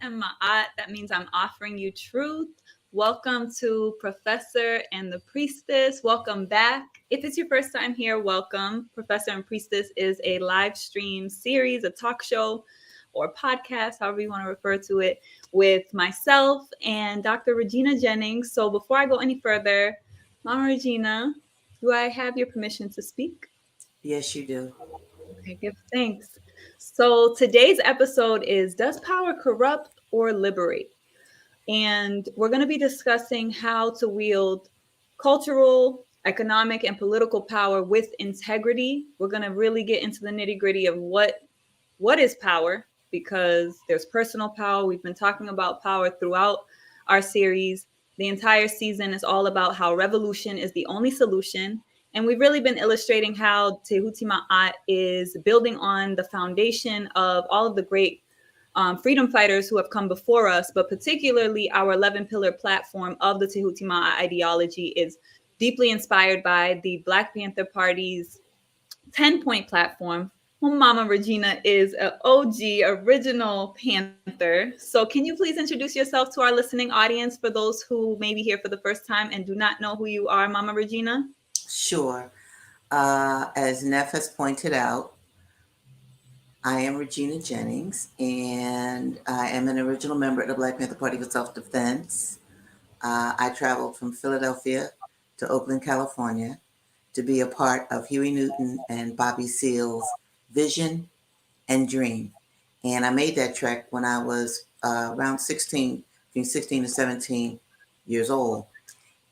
and Ma'at. That means I'm offering you truth. Welcome to Professor and the Priestess. Welcome back. If it's your first time here, welcome. Professor and Priestess is a live stream series, a talk show or podcast, however you want to refer to it, with myself and Dr. Regina Jennings. So before I go any further, Mama Regina, do I have your permission to speak? Yes, you do. Okay, give thanks. So today's episode is Does Power Corrupt or Liberate? And we're going to be discussing how to wield cultural, economic, and political power with integrity. We're going to really get into the nitty-gritty of what is power, because there's personal power. We've been talking about power throughout our series. The entire season is all about how revolution is the only solution. And we've really been illustrating how Tehuti Ma'at is building on the foundation of all of the great freedom fighters who have come before us, but particularly our 11 pillar platform of the Tehuti Ma'at ideology is deeply inspired by the Black Panther Party's 10-point platform. Well, Mama Regina is an OG original Panther. So can you please introduce yourself to our listening audience for those who may be here for the first time and do not know who you are, Mama Regina? Sure. As Neff has pointed out, I am Regina Jennings, and I am an original member of the Black Panther Party for Self-Defense. I traveled from Philadelphia to Oakland, California, to be a part of Huey Newton and Bobby Seale's vision and dream. And I made that trek when I was around 16, between 16 and 17 years old.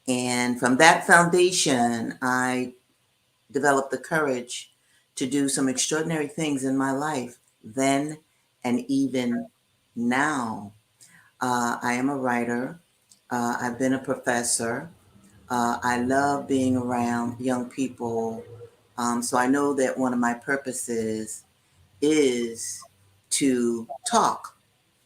And from that foundation, I developed the courage to do some extraordinary things in my life then and even now. I am a writer. I've been a professor. I love being around young people. So I know that one of my purposes is to talk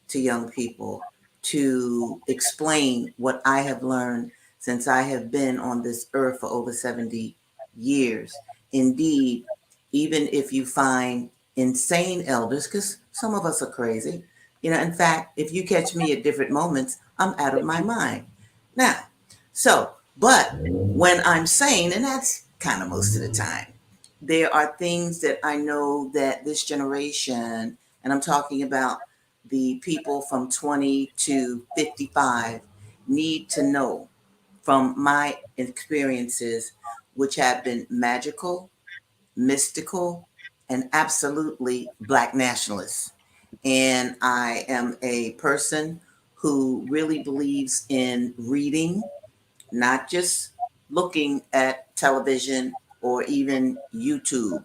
to young people, to explain what I have learned since I have been on this earth for over 70 years. Indeed, even if you find insane elders, because some of us are crazy, in fact, if you catch me at different moments, I'm out of my mind. Now, but when I'm sane, and that's kind of most of the time, there are things that I know that this generation, and I'm talking about the people from 20 to 55, need to know from my experiences, which have been magical, mystical, and absolutely Black nationalists. And I am a person who really believes in reading, not just looking at television or even YouTube.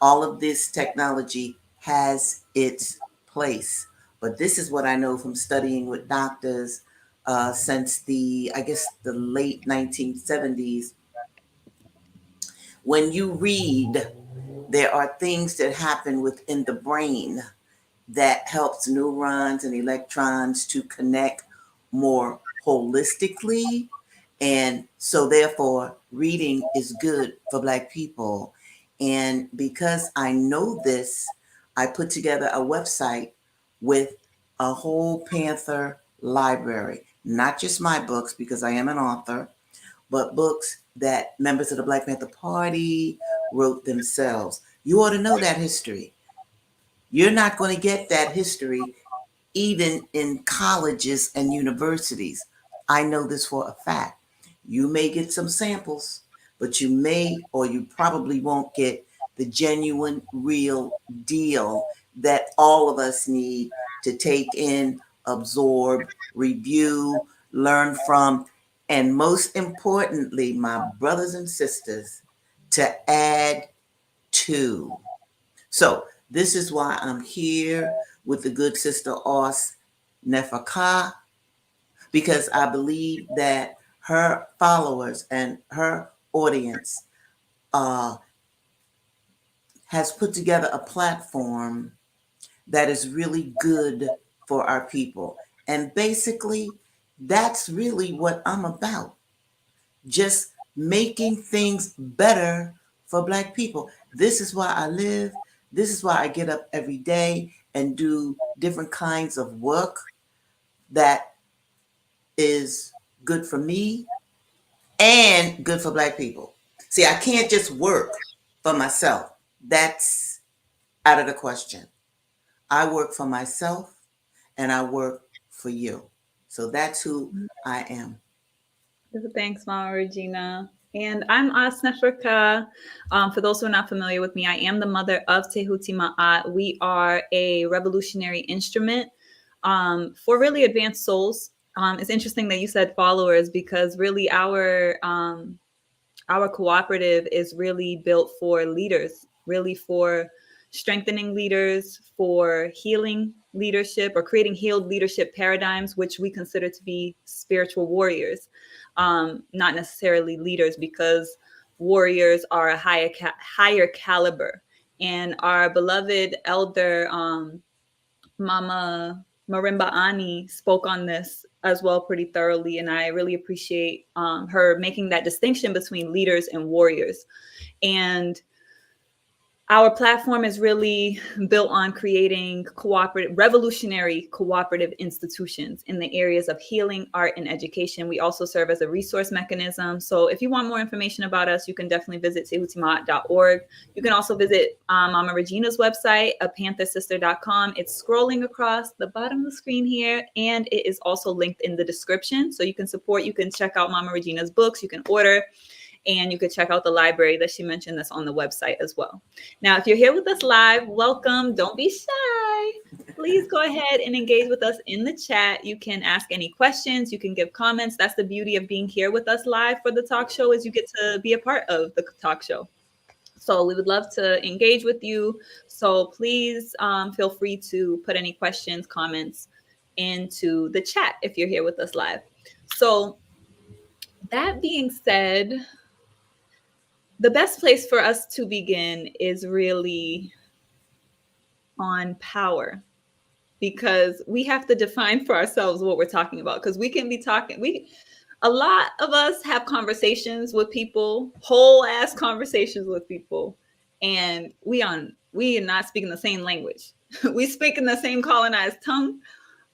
All of this technology has its place. But this is what I know from studying with doctors since I guess, the late 1970s. When you read, there are things that happen within the brain that helps neurons and electrons to connect more holistically. And so therefore, reading is good for Black people. And because I know this, I put together a website with a whole Panther library, not just my books, because I am an author, but books that members of the Black Panther Party wrote themselves. You ought to know that history. You're not going to get that history even in colleges and universities. I know this for a fact. You may get some samples, but you may or you probably won't get the genuine, real deal that all of us need to take in, absorb, review, learn from, and most importantly, my brothers and sisters, to add to. So this is why I'm here with the good sister Aust NeferKa, because I believe that her followers and her audience has put together a platform that is really good for our people. And basically, that's really what I'm about. Just making things better for Black people. This is why I live. This is why I get up every day and do different kinds of work, that is good for me and good for Black people. See, I can't just work for myself. That's out of the question. I work for myself and I work for you. So that's who I am. Thanks, Mama Regina. And I'm Aust NeferKa. For those who are not familiar with me, I am the mother of Tehuti Ma'at. We are a revolutionary instrument for really advanced souls. It's interesting that you said followers because really our cooperative is really built for leaders, really for strengthening leaders, for healing leadership or creating healed leadership paradigms, which we consider to be spiritual warriors, not necessarily leaders, because warriors are a higher caliber. And our beloved elder, Mama Marimba Ani, spoke on this as well pretty thoroughly. And I really appreciate her making that distinction between leaders and warriors. And our platform is really built on creating revolutionary cooperative institutions in the areas of healing, art, and education. We also serve as a resource mechanism. So if you want more information about us, you can definitely visit tehutimaat.org. You can also visit Mama Regina's website, apanthersister.com. It's scrolling across the bottom of the screen here, and it is also linked in the description. So you can support, you can check out Mama Regina's books, you can order, and you could check out the library that she mentioned that's on the website as well. Now, if you're here with us live, welcome. Don't be shy. Please go ahead and engage with us in the chat. You can ask any questions. You can give comments. That's the beauty of being here with us live for the talk show, is you get to be a part of the talk show. So we would love to engage with you. So please feel free to put any questions, comments into the chat if you're here with us live. So that being said, the best place for us to begin is really on power, because we have to define for ourselves what we're talking about. Because we can be talking, a lot of us have conversations with people, whole ass conversations with people, and we are not speaking the same language. We speak in the same colonized tongue,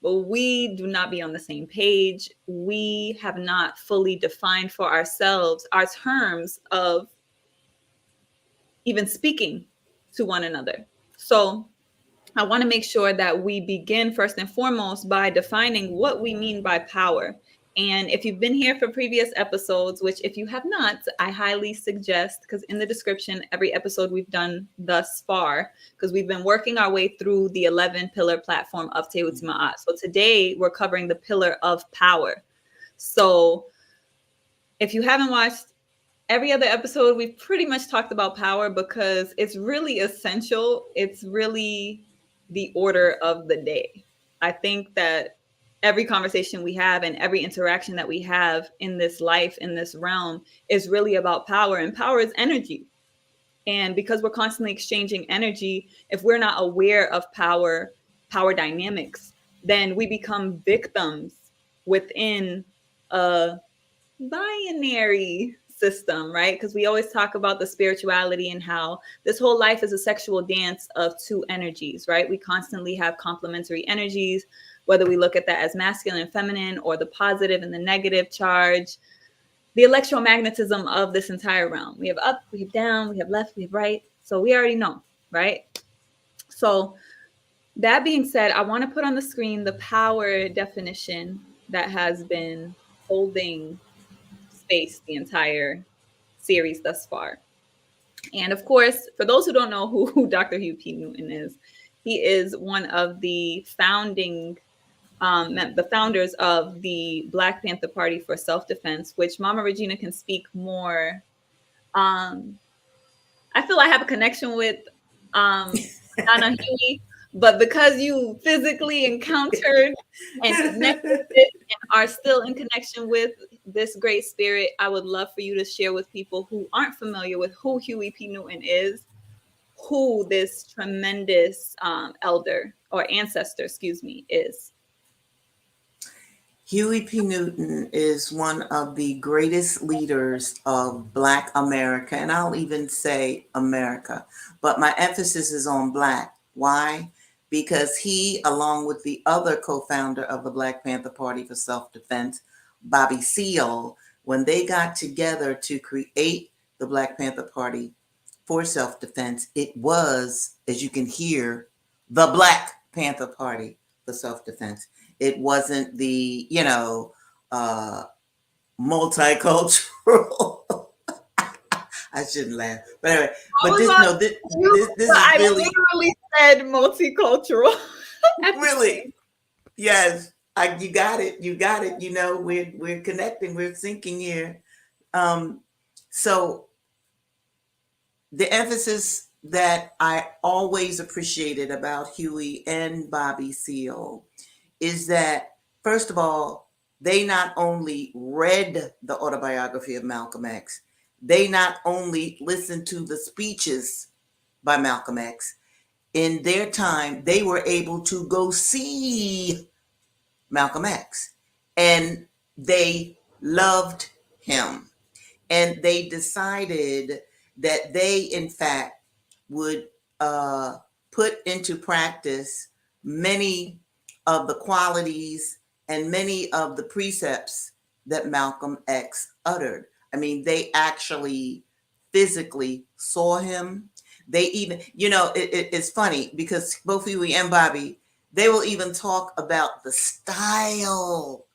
but we do not be on the same page. We have not fully defined for ourselves our terms of even speaking to one another. So I want to make sure that we begin first and foremost by defining what we mean by power. And if you've been here for previous episodes, which if you have not, I highly suggest, because in the description, every episode we've done thus far, because we've been working our way through the 11 pillar platform of Tehuti Ma'at. So today we're covering the pillar of power. So if you haven't watched every other episode, we've pretty much talked about power because it's really essential. It's really the order of the day. I think that every conversation we have and every interaction that we have in this life, in this realm, is really about power. And power is energy. And because we're constantly exchanging energy, if we're not aware of power dynamics, then we become victims within a binary system, right? Because we always talk about the spirituality and how this whole life is a sexual dance of two energies, right? We constantly have complementary energies, whether we look at that as masculine and feminine, or the positive and the negative charge, the electromagnetism of this entire realm. We have up, we have down, we have left, we have right. So we already know, right? So that being said, I want to put on the screen the power definition that has been holding space the entire series thus far. And of course, for those who don't know who Dr. Huey P. Newton is, he is one of the founders of the Black Panther Party for Self-Defense, which Mama Regina can speak more. I feel I have a connection with Donna Huey, but because you physically encountered and connected with and are still in connection with this great spirit, I would love for you to share with people who aren't familiar with who Huey P. Newton is, who this tremendous elder or ancestor, excuse me, is. Huey P. Newton is one of the greatest leaders of Black America, and I'll even say America, but my emphasis is on Black. Why? because he, along with the other co-founder of the Black Panther Party for Self-Defense, Bobby Seale, when they got together to create the Black Panther Party for Self-Defense, it was, as you can hear, the Black Panther Party for Self-Defense. It wasn't the, uh, multicultural. I shouldn't laugh, but anyway. I But was this, on no, this, you, this but is I really, literally said multicultural at the really, same. yes. You got it. You got it. We're connecting. We're syncing here. Um, so the emphasis that I always appreciated about Huey and Bobby Seale is that, first of all, they not only read the autobiography of Malcolm X, they not only listened to the speeches by Malcolm X. In their time, they were able to go see Malcolm X, and they loved him. And they decided that they, in fact, would put into practice many of the qualities and many of the precepts that Malcolm X uttered. I mean, they actually physically saw him. They even, it's funny because both Huey and Bobby, they will even talk about the style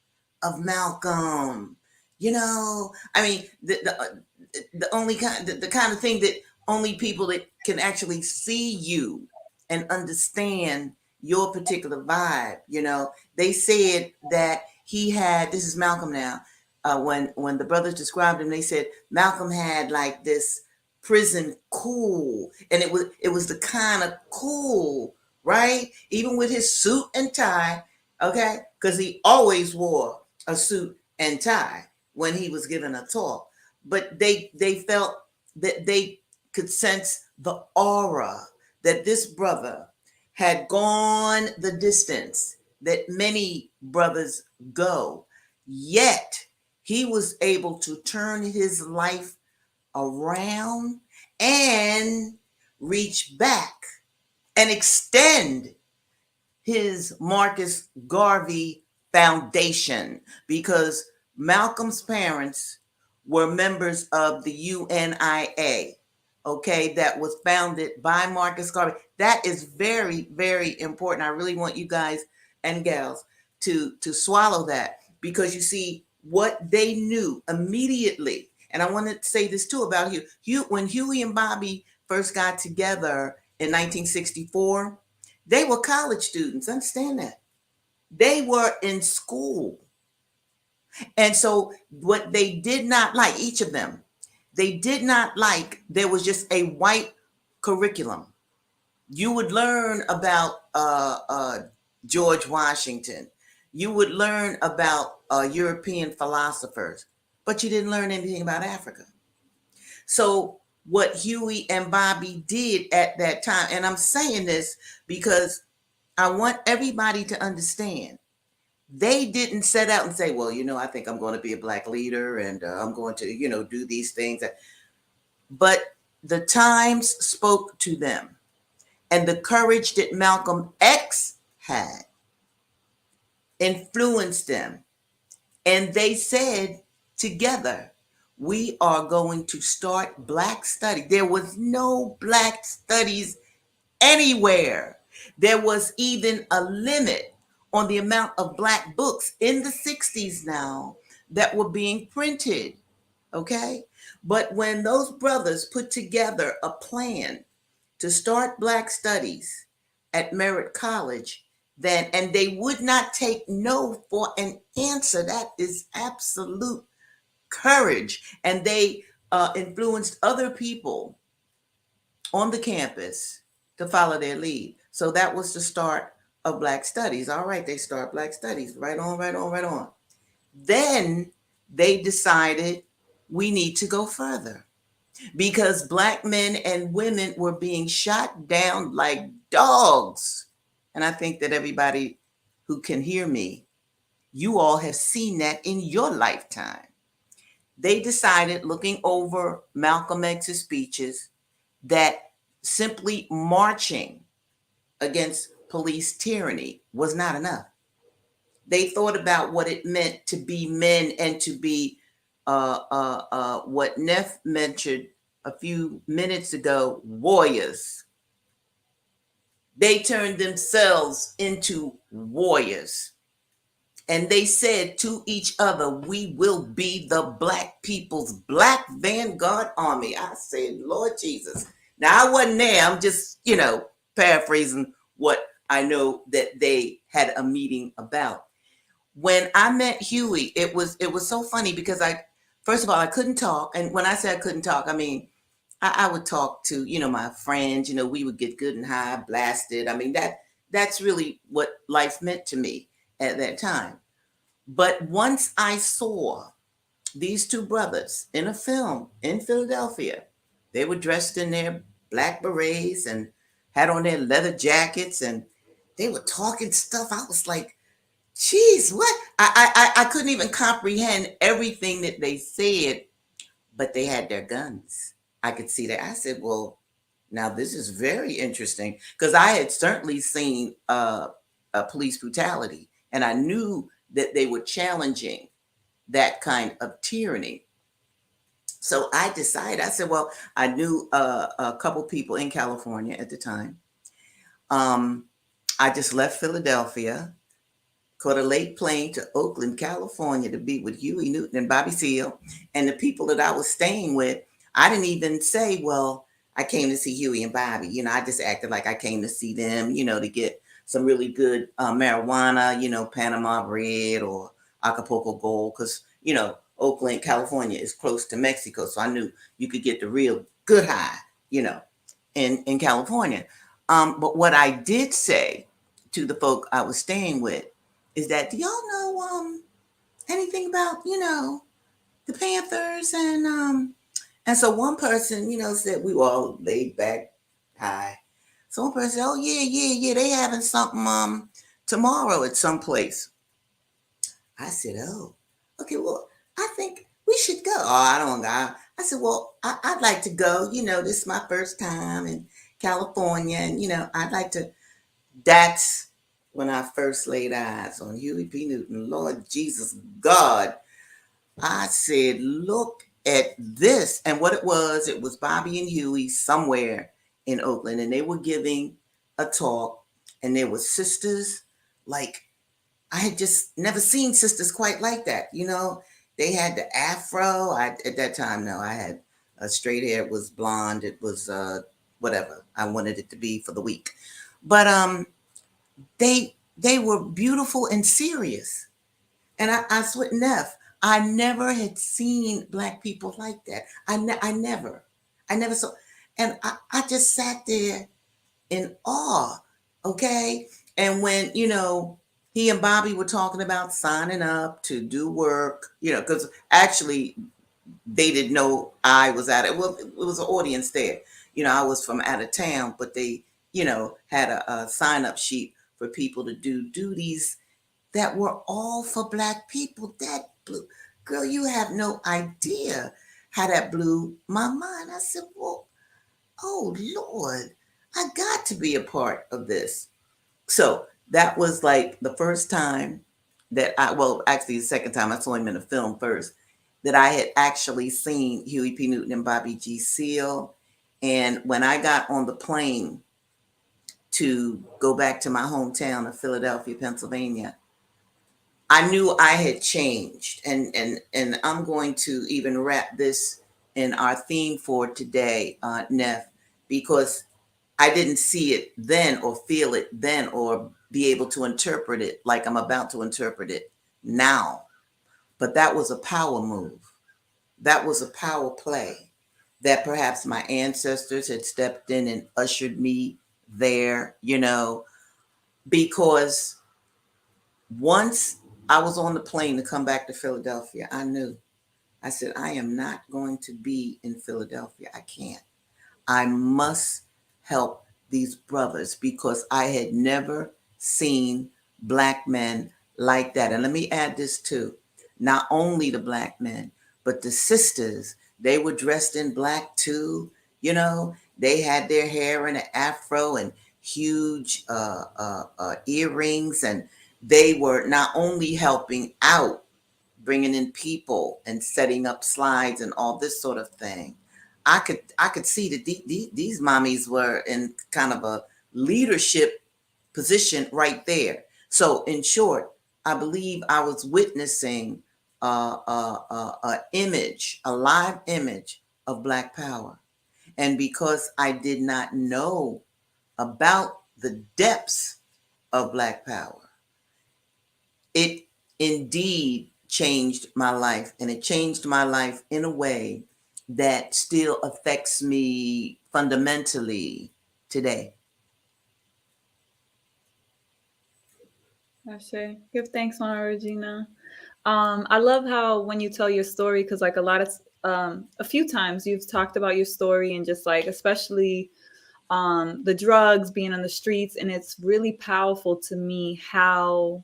of Malcolm. I mean, the only kind, the kind of thing that only people that can actually see you and understand your particular vibe. They said that he had. This is Malcolm now. When the brothers described him, they said Malcolm had like this prison cool, and it was the kind of cool, right? Even with his suit and tie, okay, because he always wore a suit and tie when he was given a talk. But they felt that they could sense the aura that this brother had gone the distance that many brothers go. Yet he was able to turn his life around and reach back and extend his Marcus Garvey Foundation, because Malcolm's parents were members of the UNIA, okay, that was founded by Marcus Garvey. That is very, very important. I really want you guys and gals to swallow that, because you see what they knew immediately. And I want to say this too about when Huey and Bobby first got together in 1964, they were college students. Understand that. They were in school. And so, what they did not like, each of them, they did not like, there was just a white curriculum. You would learn about George Washington. You would learn about European philosophers, but you didn't learn anything about Africa. So, what Huey and Bobby did at that time, and I'm saying this because I want everybody to understand, they didn't set out and say, well, I think I'm going to be a black leader, and I'm going to, do these things. But the times spoke to them, and the courage that Malcolm X had influenced them. And they said together, we are going to start Black study. There was no Black studies anywhere. There was even a limit on the amount of Black books in the 60s now that were being printed. Okay. But when those brothers put together a plan to start Black studies at Merritt College, then, and they would not take no for an answer. That is absolute courage. And they influenced other people on the campus to follow their lead. So that was the start of Black studies. All right, they start Black studies. Right on, right on, right on. Then they decided we need to go further, because Black men and women were being shot down like dogs. And I think that everybody who can hear me, you all have seen that in your lifetime. They decided, looking over Malcolm X's speeches, that simply marching against police tyranny was not enough. They thought about what it meant to be men and to be what Neff mentioned a few minutes ago, warriors. They turned themselves into warriors. And they said to each other, we will be the black people's black vanguard army. I said, Lord Jesus. Now, I wasn't there. I'm just, paraphrasing what I know that they had a meeting about. When I met Huey, it was so funny because first of all, I couldn't talk. And when I say I couldn't talk, I mean, I would talk to, my friends, we would get good and high, blasted. I mean, that's really what life meant to me at that time. But once I saw these two brothers in a film in Philadelphia, they were dressed in their black berets and had on their leather jackets and they were talking stuff. I was like, geez, what? I couldn't even comprehend everything that they said, but they had their guns. I could see that. I said, well, now this is very interesting because I had certainly seen police brutality and I knew that they were challenging that kind of tyranny. So I decided, I said, well, I knew a couple people in California at the time. I just left Philadelphia, caught a late plane to Oakland, California to be with Huey Newton and Bobby Seale. And the people that I was staying with, I didn't even say, well, I came to see Huey and Bobby. I just acted like I came to see them, to get some really good marijuana, Panama Red or Acapulco Gold. Because, Oakland, California is close to Mexico. So I knew you could get the real good high, in California. But what I did say to the folk I was staying with is that, do y'all know anything about, the Panthers? And so one person, said we were all laid back high. So one person said, oh, yeah, they having something tomorrow at some place. I said, oh, okay, well, I think we should go. Oh, I don't know. I said, well, I'd like to go. This is my first time in California. And, I'd like to. That's when I first laid eyes on Huey P. Newton. Lord Jesus, God. I said, look at this. And what it was Bobby and Huey somewhere in Oakland. And they were giving a talk. And there were sisters like, I had just never seen sisters quite like that. They had the afro. At that time, no, I had straight hair. It was blonde. It was whatever I wanted it to be for the week. But they were beautiful and serious. And I swear, Neff, I never had seen black people like that. I never saw. And I just sat there in awe. Okay. And when, he and Bobby were talking about signing up to do work, because actually they didn't know I was at it. Well, it was an audience there. I was from out of town, but they, had a sign up sheet for people to do duties that were all for black people. That blew, girl, you have no idea how that blew my mind. I said, well, oh Lord, I got to be a part of this. So that was like the first time that actually the second time I saw him in a film first, that I had actually seen Huey P. Newton and Bobby G. Seale. And when I got on the plane to go back to my hometown of Philadelphia, Pennsylvania, I knew I had changed. And I'm going to even wrap this in our theme for today, Neff, because I didn't see it then or feel it then or be able to interpret it like I'm about to interpret it now. But that was a power move. That was a power play that perhaps my ancestors had stepped in and ushered me there, because once I was on the plane to come back to Philadelphia, I knew. I said, I am not going to be in Philadelphia. I can't. I must help these brothers because I had never seen black men like that. And let me add this too. Not only the black men, but the sisters, they were dressed in black too. They had their hair in an afro and huge earrings, and they were not only helping out, bringing in people and setting up slides and all this sort of thing. I could see that these mommies were in kind of a leadership position right there. So in short, I believe I was witnessing a image, a live image of Black Power. And because I did not know about the depths of Black Power, it indeed changed my life. And it changed my life in a way that still affects me fundamentally today. I say, give thanks, Mama Regina. I love how when you tell your story, because like a few times you've talked about your story and just like, especially the drugs, being on the streets. And it's really powerful to me how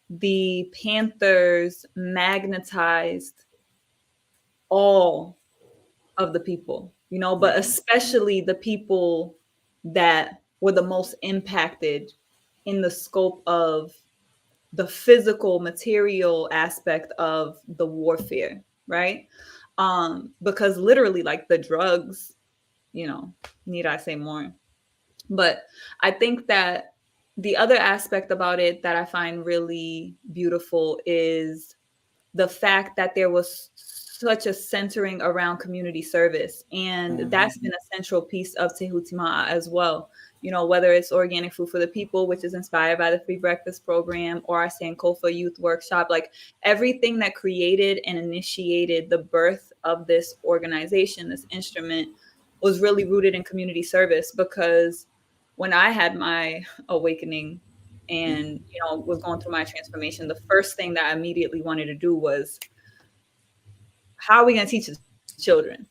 the Panthers magnetized all of the people, but Mhm. especially the people that were the most impacted in the scope of the physical material aspect of the warfare, right? Because literally, like the drugs, need I say more? But I think that the other aspect about it that I find really beautiful is the fact that there was such a centering around community service. And Mhm. that's been a central piece of Tehuti Ma'at as well. Whether it's organic food for the people, which is inspired by the free breakfast program, or our Sankofa youth workshop, like everything that created and initiated the birth of this organization, this instrument, was really rooted in community service. Because when I had my awakening and was going through my transformation, the first thing that I immediately wanted to do was, how are we going to teach the children,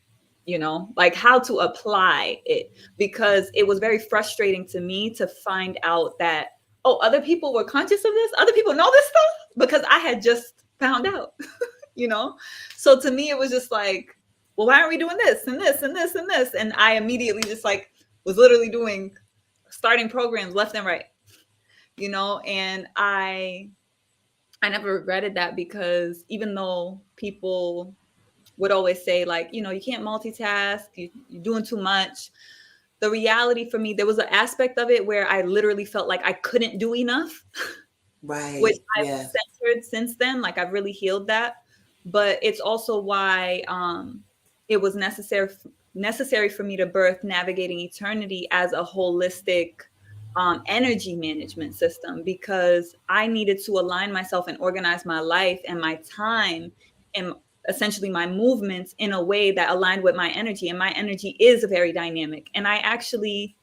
like how to apply it? Because it was very frustrating to me to find out that, oh, other people were conscious of this, other people know this stuff, because I had just found out. you know so to me it was just like, well, why aren't we doing this and this and this and this? And I immediately just like was literally doing, starting programs left and right. And I never regretted that, because even though people would always say, like, you can't multitask, you're doing too much, the reality for me, there was an aspect of it where I literally felt like I couldn't do enough, which Right. I've Yeah. centered since then. Like, I've really healed that. But it's also why it was necessary for me to birth Navigating Eternity as a holistic energy management system, because I needed to align myself and organize my life and my time and essentially my movements in a way that aligned with my energy. And my energy is very dynamic. And I actually,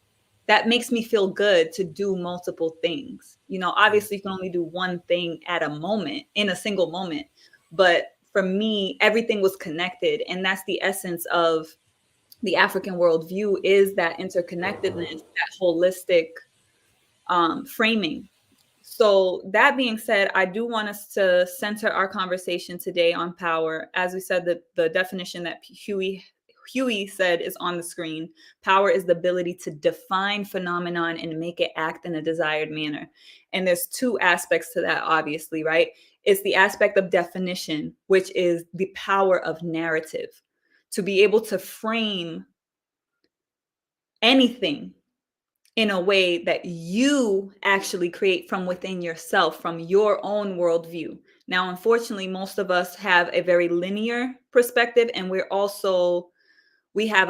that makes me feel good to do multiple things. Obviously you can only do one thing at a moment, in a single moment. But for me, everything was connected. And that's the essence of the African worldview, is that interconnectedness, that holistic framing. So that being said, I do want us to center our conversation today on power. As we said, the definition that Huey said is on the screen. Power is the ability to define phenomenon and make it act in a desired manner. And there's two aspects to that, obviously, right? It's the aspect of definition, which is the power of narrative, to be able to frame anything in a way that you actually create from within yourself, from your own worldview. Now, unfortunately, most of us have a very linear perspective, and we have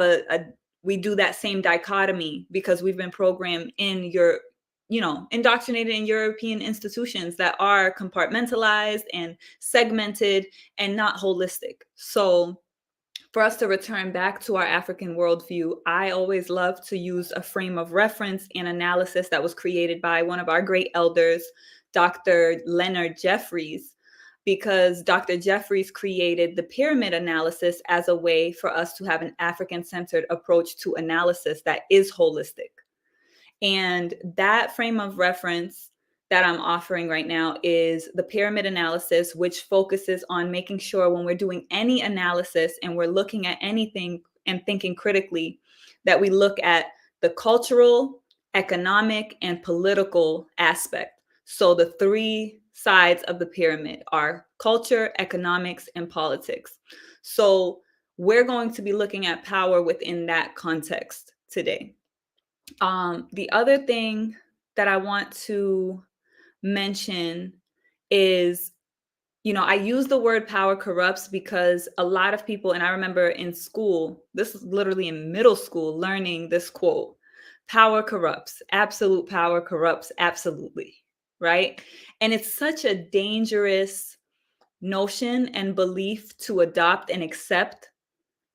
we do that same dichotomy because we've been programmed indoctrinated in European institutions that are compartmentalized and segmented and not holistic. So for us to return back to our African worldview, I always love to use a frame of reference and analysis that was created by one of our great elders, Dr. Leonard Jeffries, because Dr. Jeffries created the pyramid analysis as a way for us to have an African-centered approach to analysis that is holistic. And that frame of reference that I'm offering right now is the pyramid analysis, which focuses on making sure when we're doing any analysis and we're looking at anything and thinking critically, that we look at the cultural, economic, and political aspect. So the three sides of the pyramid are culture, economics, and politics. So we're going to be looking at power within that context today. The other thing that I want to mention is, I use the word power corrupts because a lot of people, and I remember in school, this is literally in middle school, learning this quote: power corrupts, absolute power corrupts absolutely, right? And it's such a dangerous notion and belief to adopt and accept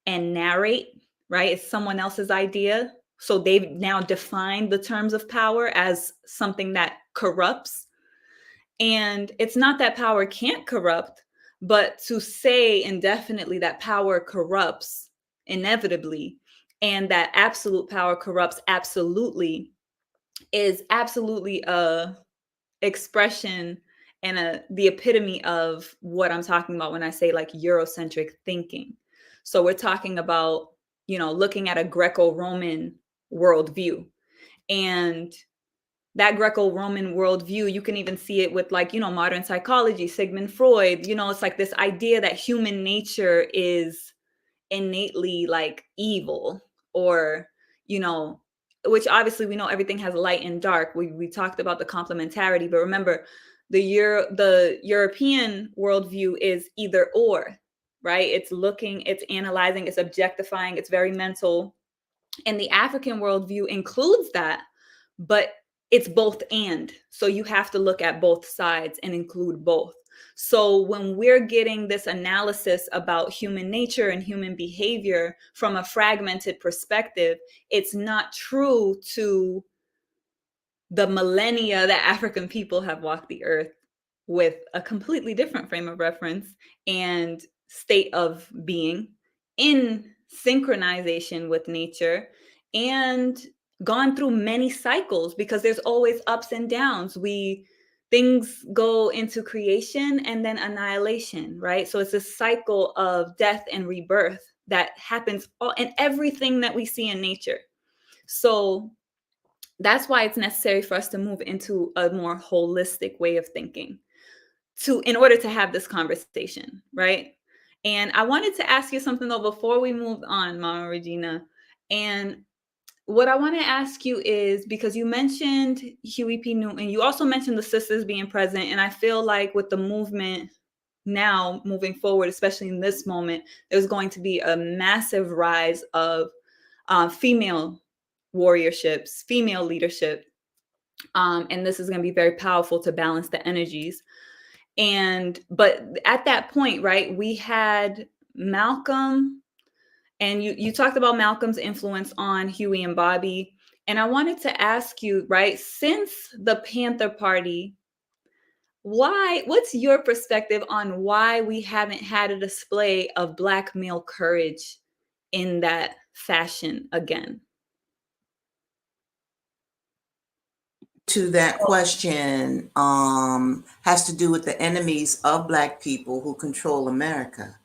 and narrate, right? It's someone else's idea. So they've now defined the terms of power as something that corrupts. And it's not that power can't corrupt, but to say indefinitely that power corrupts inevitably and that absolute power corrupts absolutely is absolutely a expression and the epitome of what I'm talking about when I say like Eurocentric thinking. So we're talking about, looking at a Greco-Roman worldview. And that Greco-Roman worldview, you can even see it with like, modern psychology, Sigmund Freud, it's like this idea that human nature is innately like evil, or, you know, which obviously we know everything has light and dark. We talked about the complementarity, but remember the European worldview is either or, right? It's looking, it's analyzing, it's objectifying, it's very mental. And the African worldview includes that, but it's both and. So you have to look at both sides and include both. So when we're getting this analysis about human nature and human behavior from a fragmented perspective, it's not true to the millennia that African people have walked the earth with a completely different frame of reference and state of being in synchronization with nature, and gone through many cycles, because there's always ups and downs. Things go into creation and then annihilation, right? So it's a cycle of death and rebirth that happens all in everything that we see in nature. So that's why it's necessary for us to move into a more holistic way of thinking in order to have this conversation, right? And I wanted to ask you something though before we move on, Mama Regina. And what I want to ask you is, because you mentioned Huey P. Newton, you also mentioned the sisters being present, and I feel like with the movement now moving forward, especially in this moment, there's going to be a massive rise of female warriorships, female leadership. And this is going to be very powerful to balance the energies. But at that point, right, we had Malcolm, and you talked about Malcolm's influence on Huey and Bobby. And I wanted to ask you, right, since the Panther Party, what's your perspective on why we haven't had a display of Black male courage in that fashion again? To that question has to do with the enemies of Black people who control America.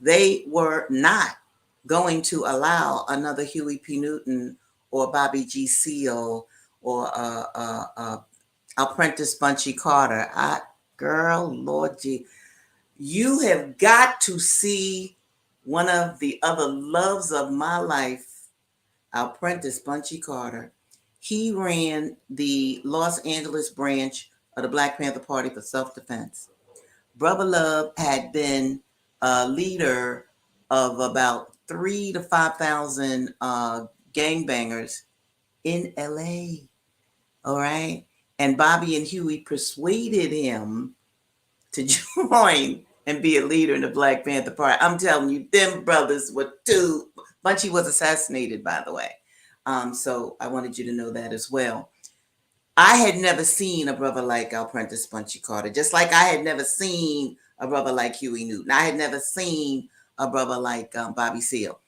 They were not going to allow another Huey P. Newton or Bobby G. Seale or Apprentice Bunchy Carter. Girl, Lord G, you have got to see one of the other loves of my life, Apprentice Bunchy Carter. He ran the Los Angeles branch of the Black Panther Party for self-defense. Brother Love had been a leader of about 3,000 to 5,000 gangbangers in LA. All right. And Bobby and Huey persuaded him to join and be a leader in the Black Panther Party. I'm telling you, them brothers were two. Bunchy was assassinated, by the way. So I wanted you to know that as well. I had never seen a brother like Apprentice Bunchy Carter, just like I had never seen a brother like Huey Newton. I had never seen a brother like Bobby Seale.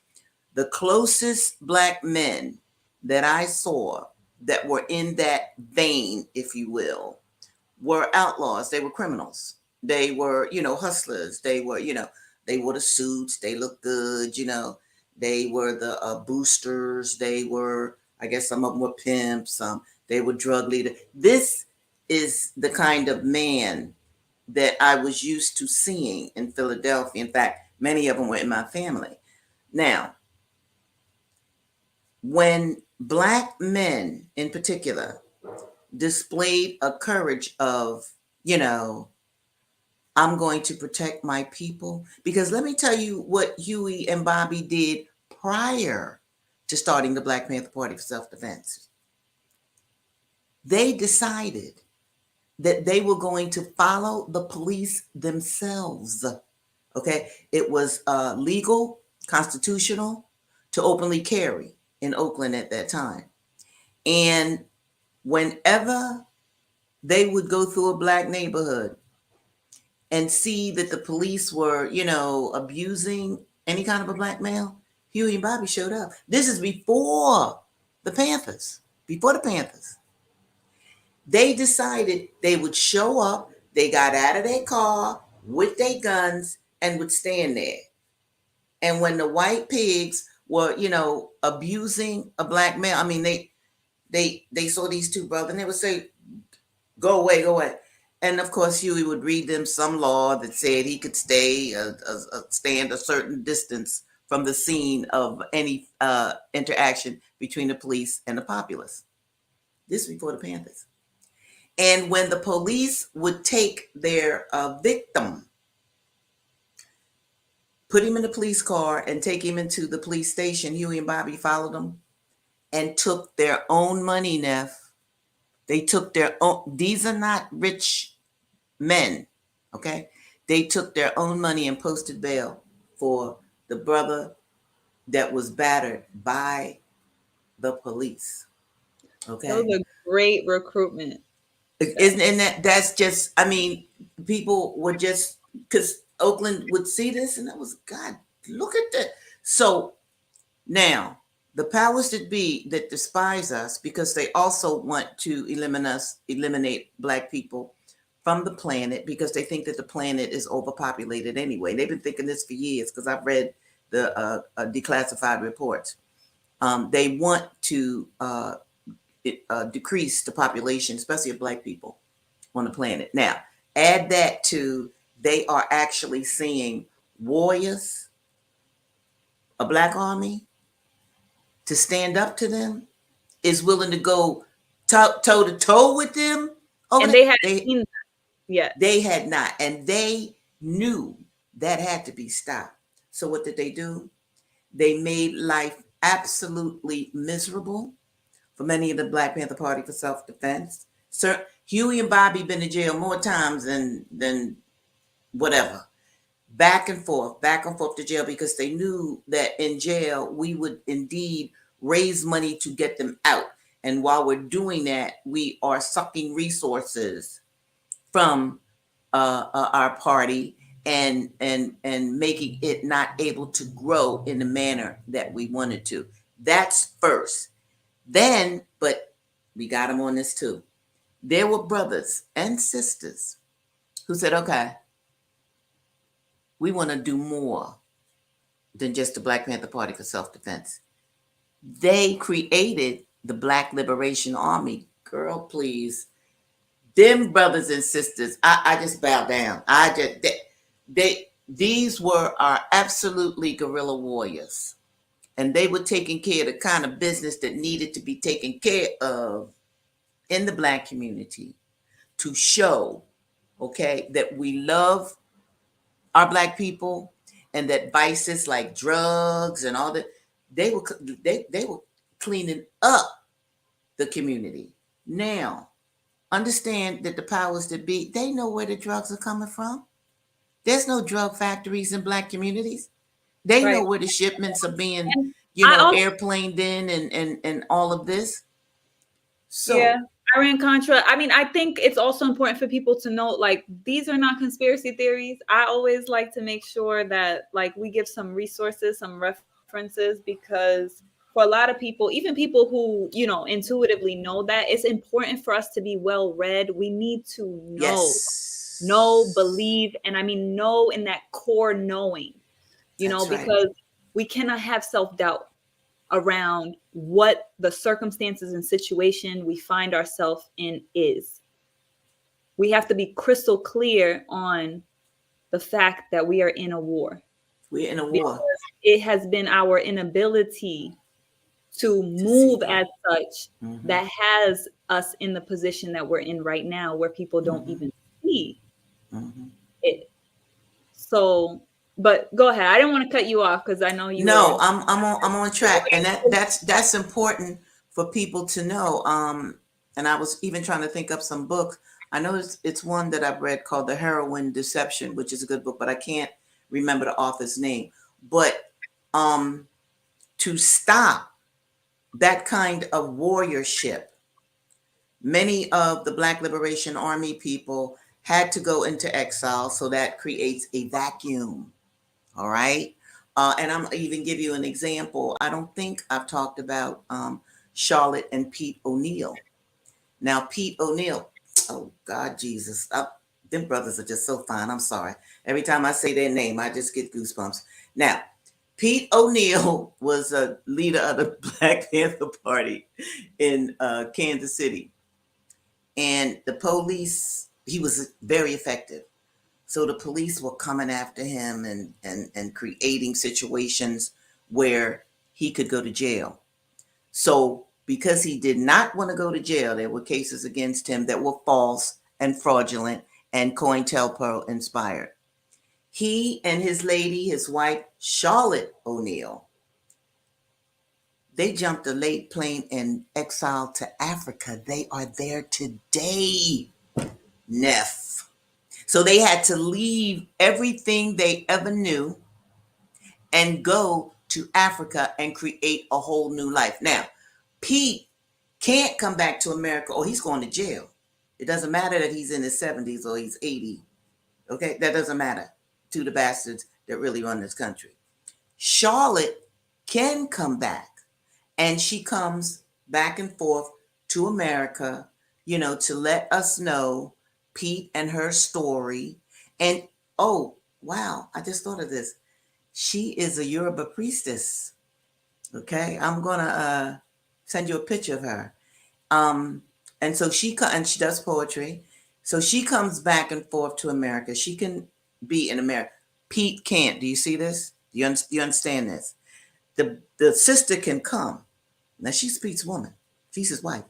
The closest Black men that I saw that were in that vein, if you will, were outlaws. They were criminals. They were, hustlers. They were, they wore the suits. They looked good. They were the boosters. They were I guess some of them were pimps, some they were drug leaders. This is the kind of man that I was used to seeing in Philadelphia. In fact, many of them were in my family. Now, when Black men in particular displayed a courage of, you know, I'm going to protect my people. Because let me tell you what Huey and Bobby did prior to starting the Black Panther Party for self defense. They decided that they were going to follow the police themselves. Okay. It was legal, constitutional to openly carry in Oakland at that time. And whenever they would go through a Black neighborhood and see that the police were, you know, abusing any kind of a Black male, Huey and Bobby showed up. This is before the Panthers. Before the Panthers. They decided they would show up. They got out of their car with their guns and would stand there. And when the white pigs were, you know, abusing a Black male, I mean, they saw these two brothers and they would say, go away, go away. And of course, Huey would read them some law that said he could stand a certain distance from the scene of any interaction between the police and the populace. This is before the Panthers. And when the police would take their victim, put him in the police car and take him into the police station, Huey and Bobby followed them and took their own money, Neff. They took their own, these are not rich men, okay? They took their own money and posted bail for the brother that was battered by the police, okay? Those are great recruitment. Isn't that's just, I mean, people were just, because Oakland would see this and that was, God, look at that. So now, the powers that be that despise us because they also want to eliminate Black people from the planet because they think that the planet is overpopulated anyway. They've been thinking this for years because I've read the declassified reports. They want to decrease the population, especially of Black people on the planet. Now, add that to they are actually seeing warriors, a Black army, to stand up to them, is willing to go toe to toe with them. And they hadn't seen that yet. They had not, and they knew that had to be stopped. So what did they do? They made life absolutely miserable for many of the Black Panther Party for self-defense. Sir, Huey and Bobby been in jail more times than whatever. Back and forth to jail because they knew that in jail we would indeed raise money to get them out. And while we're doing that, we are sucking resources from our party and making it not able to grow in the manner that we wanted to. That's first. Then, but we got them on this too. There were brothers and sisters who said, okay, we want to do more than just the Black Panther Party for self-defense. They created the Black Liberation Army. Girl, please. Them brothers and sisters, I just bow down. These were our absolutely guerrilla warriors. And they were taking care of the kind of business that needed to be taken care of in the Black community to show, okay, that we love our Black people and that vices like drugs and all that, they were cleaning up the community. Now, understand that the powers that be, they know where the drugs are coming from. There's no drug factories in Black communities. They know where the shipments are being, airplaned in and all of this. So yeah, Iran Contra. I mean, I think it's also important for people to know, like, these are not conspiracy theories. I always like to make sure that, like, we give some resources, some references, because for a lot of people, even people who, intuitively know that, it's important for us to be well read. We need to know, believe, and I mean, know in that core knowing, because we cannot have self-doubt around what the circumstances and situation we find ourselves in is. We have to be crystal clear on the fact that we are in a war, We're in a war because it has been our inability to to see move that. as such Mm-hmm. that has us in the position that we're in right now, where people don't Mm-hmm. even see Mm-hmm. it. So, but go ahead. I didn't want to cut you off because I know you No, were. I'm on track, and that's important for people to know. And I was even trying to think up some books. I know it's one that I've read called The Heroine Deception, which is a good book, but I can't remember the author's name. But um, to stop that kind of warriorship, many of the Black Liberation Army people had to go into exile, so that creates a vacuum. All right. And I'm even give you an example. I don't think I've talked about Charlotte and Pete O'Neill. Now, Pete O'Neill, oh God, Jesus, them brothers are just so fine. I'm sorry. Every time I say their name, I just get goosebumps. Now, Pete O'Neill was a leader of the Black Panther Party in Kansas City, and the police. He was very effective. So the police were coming after him and creating situations where he could go to jail. So because he did not want to go to jail, there were cases against him that were false and fraudulent and COINTELPRO inspired. He and his lady, his wife, Charlotte O'Neill, they jumped a late plane and exiled to Africa. They are there today, Neff. So they had to leave everything they ever knew and go to Africa and create a whole new life. Now, Pete can't come back to America or he's going to jail. It doesn't matter that he's in his 70s or he's 80. Okay, that doesn't matter to the bastards that really run this country. Charlotte can come back, and she comes back and forth to America, to let us know Pete and her story. And oh, wow, I just thought of this. She is a Yoruba priestess. Okay, I'm gonna send you a picture of her. Um, and so and she does poetry. So she comes back and forth to America. She can be in America. Pete can't. Do you see this? Do you understand this? The sister can come. Now she speaks woman. She's his wife,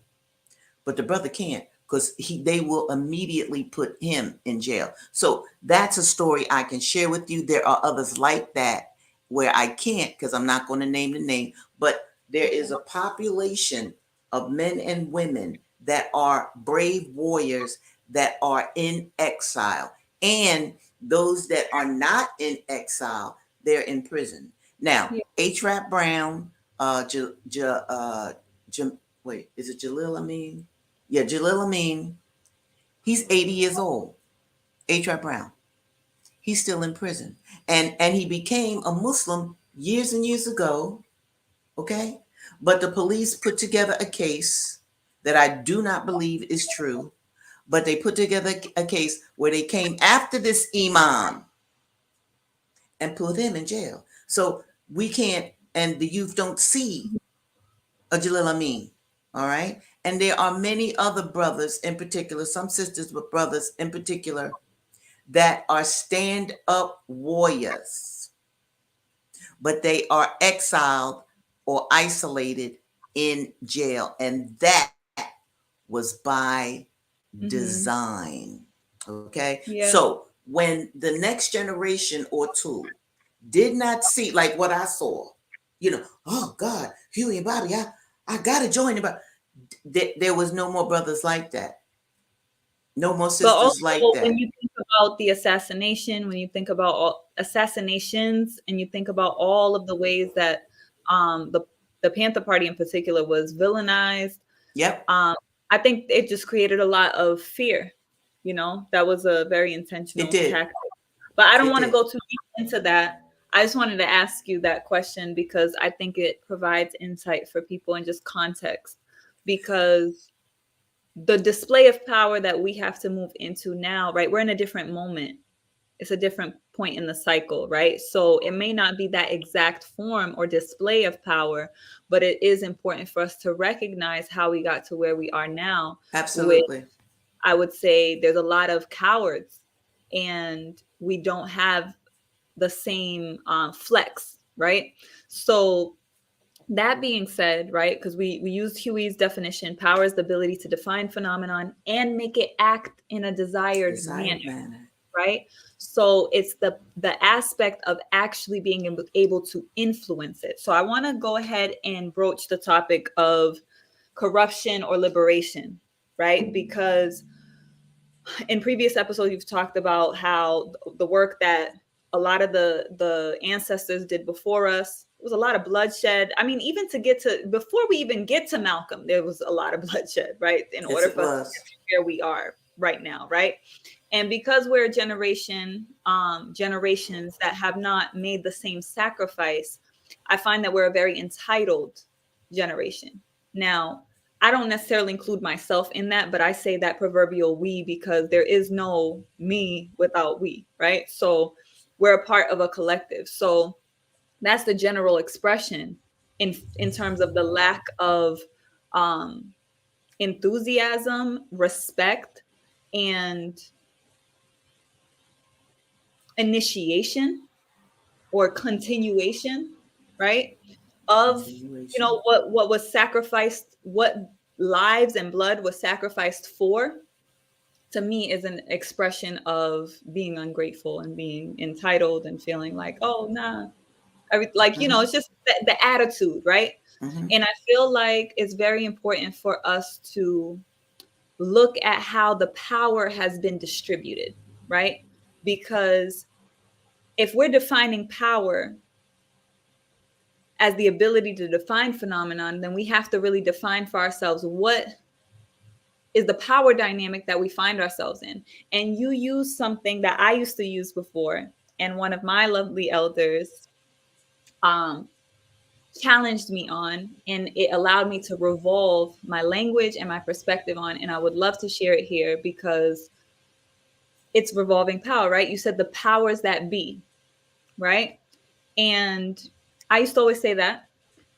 but the brother can't because they will immediately put him in jail. So that's a story I can share with you. There are others like that where I can't because I'm not going to name the name, but there is a population of men and women that are brave warriors that are in exile, and those that are not in exile, they're in prison. Now, Yeah. H. Rap Brown, wait, is it Jalil Amin? Yeah, Jalil Amin. He's 80 years old. H.R. Brown. He's still in prison. And he became a Muslim years and years ago. Okay? But the police put together a case that I do not believe is true. But they put together a case where they came after this imam and put him in jail. So we can't, and the youth don't see a Jalil Amin. All right. And there are many other brothers in particular, some sisters, but brothers in particular, that are stand up warriors, but they are exiled or isolated in jail. And that was by Mm-hmm. design. Okay. Yeah. So when the next generation or two did not see like what I saw, oh God, Huey and Bobby, I gotta join the there was no more brothers like that. No more But sisters like also, when that. you think about the assassination, when you think about all assassinations, and you think about all of the ways that the Panther Party in particular was villainized, Yep, um, I think it just created a lot of fear. That was a very it intentional did. tactic. But I don't It want to did. go too deep into that. I just wanted to ask you that question because I think it provides insight for people and just context. Because the display of power that we have to move into now, right? We're in a different moment. It's a different point in the cycle, right? So it may not be that exact form or display of power, but it is important for us to recognize how we got to where we are now. With, Absolutely. I would say there's a lot of cowards, and we don't have the same flex, right? So that being said, right, because we used Huey's definition, power is the ability to define phenomenon and make it act in a desired manner, Desired manner. right? So it's the aspect of actually being able to influence it. So I want to go ahead and broach the topic of corruption or liberation, right? Because in previous episodes you've talked about how the work that a lot of the ancestors did before us, it was a lot of bloodshed. I mean, even to get to, before we even get to Malcolm, there was a lot of bloodshed, right, in Yes, order it for us to get was. to where we are right now, right? And because we're a generations that have not made the same sacrifice, I find that we're a very entitled generation. Now, I don't necessarily include myself in that, but I say that proverbial we because there is no me without we, right? So we're a part of a collective. So that's the general expression in terms of the lack of um, enthusiasm, respect, and initiation or continuation, right? Of, Continuation. what was sacrificed, what lives and blood was sacrificed for, to me is an expression of being ungrateful and being entitled and feeling like, oh nah, like, Mm-hmm. it's just the attitude, right? Mm-hmm. And I feel like it's very important for us to look at how the power has been distributed, right? Because if we're defining power as the ability to define phenomenon, then we have to really define for ourselves what is the power dynamic that we find ourselves in. And you use something that I used to use before, and one of my lovely elders um, challenged me on, and it allowed me to revolve my language and my perspective on. And I would love to share it here because it's revolving power, right? You said the powers that be, right? And I used to always say that.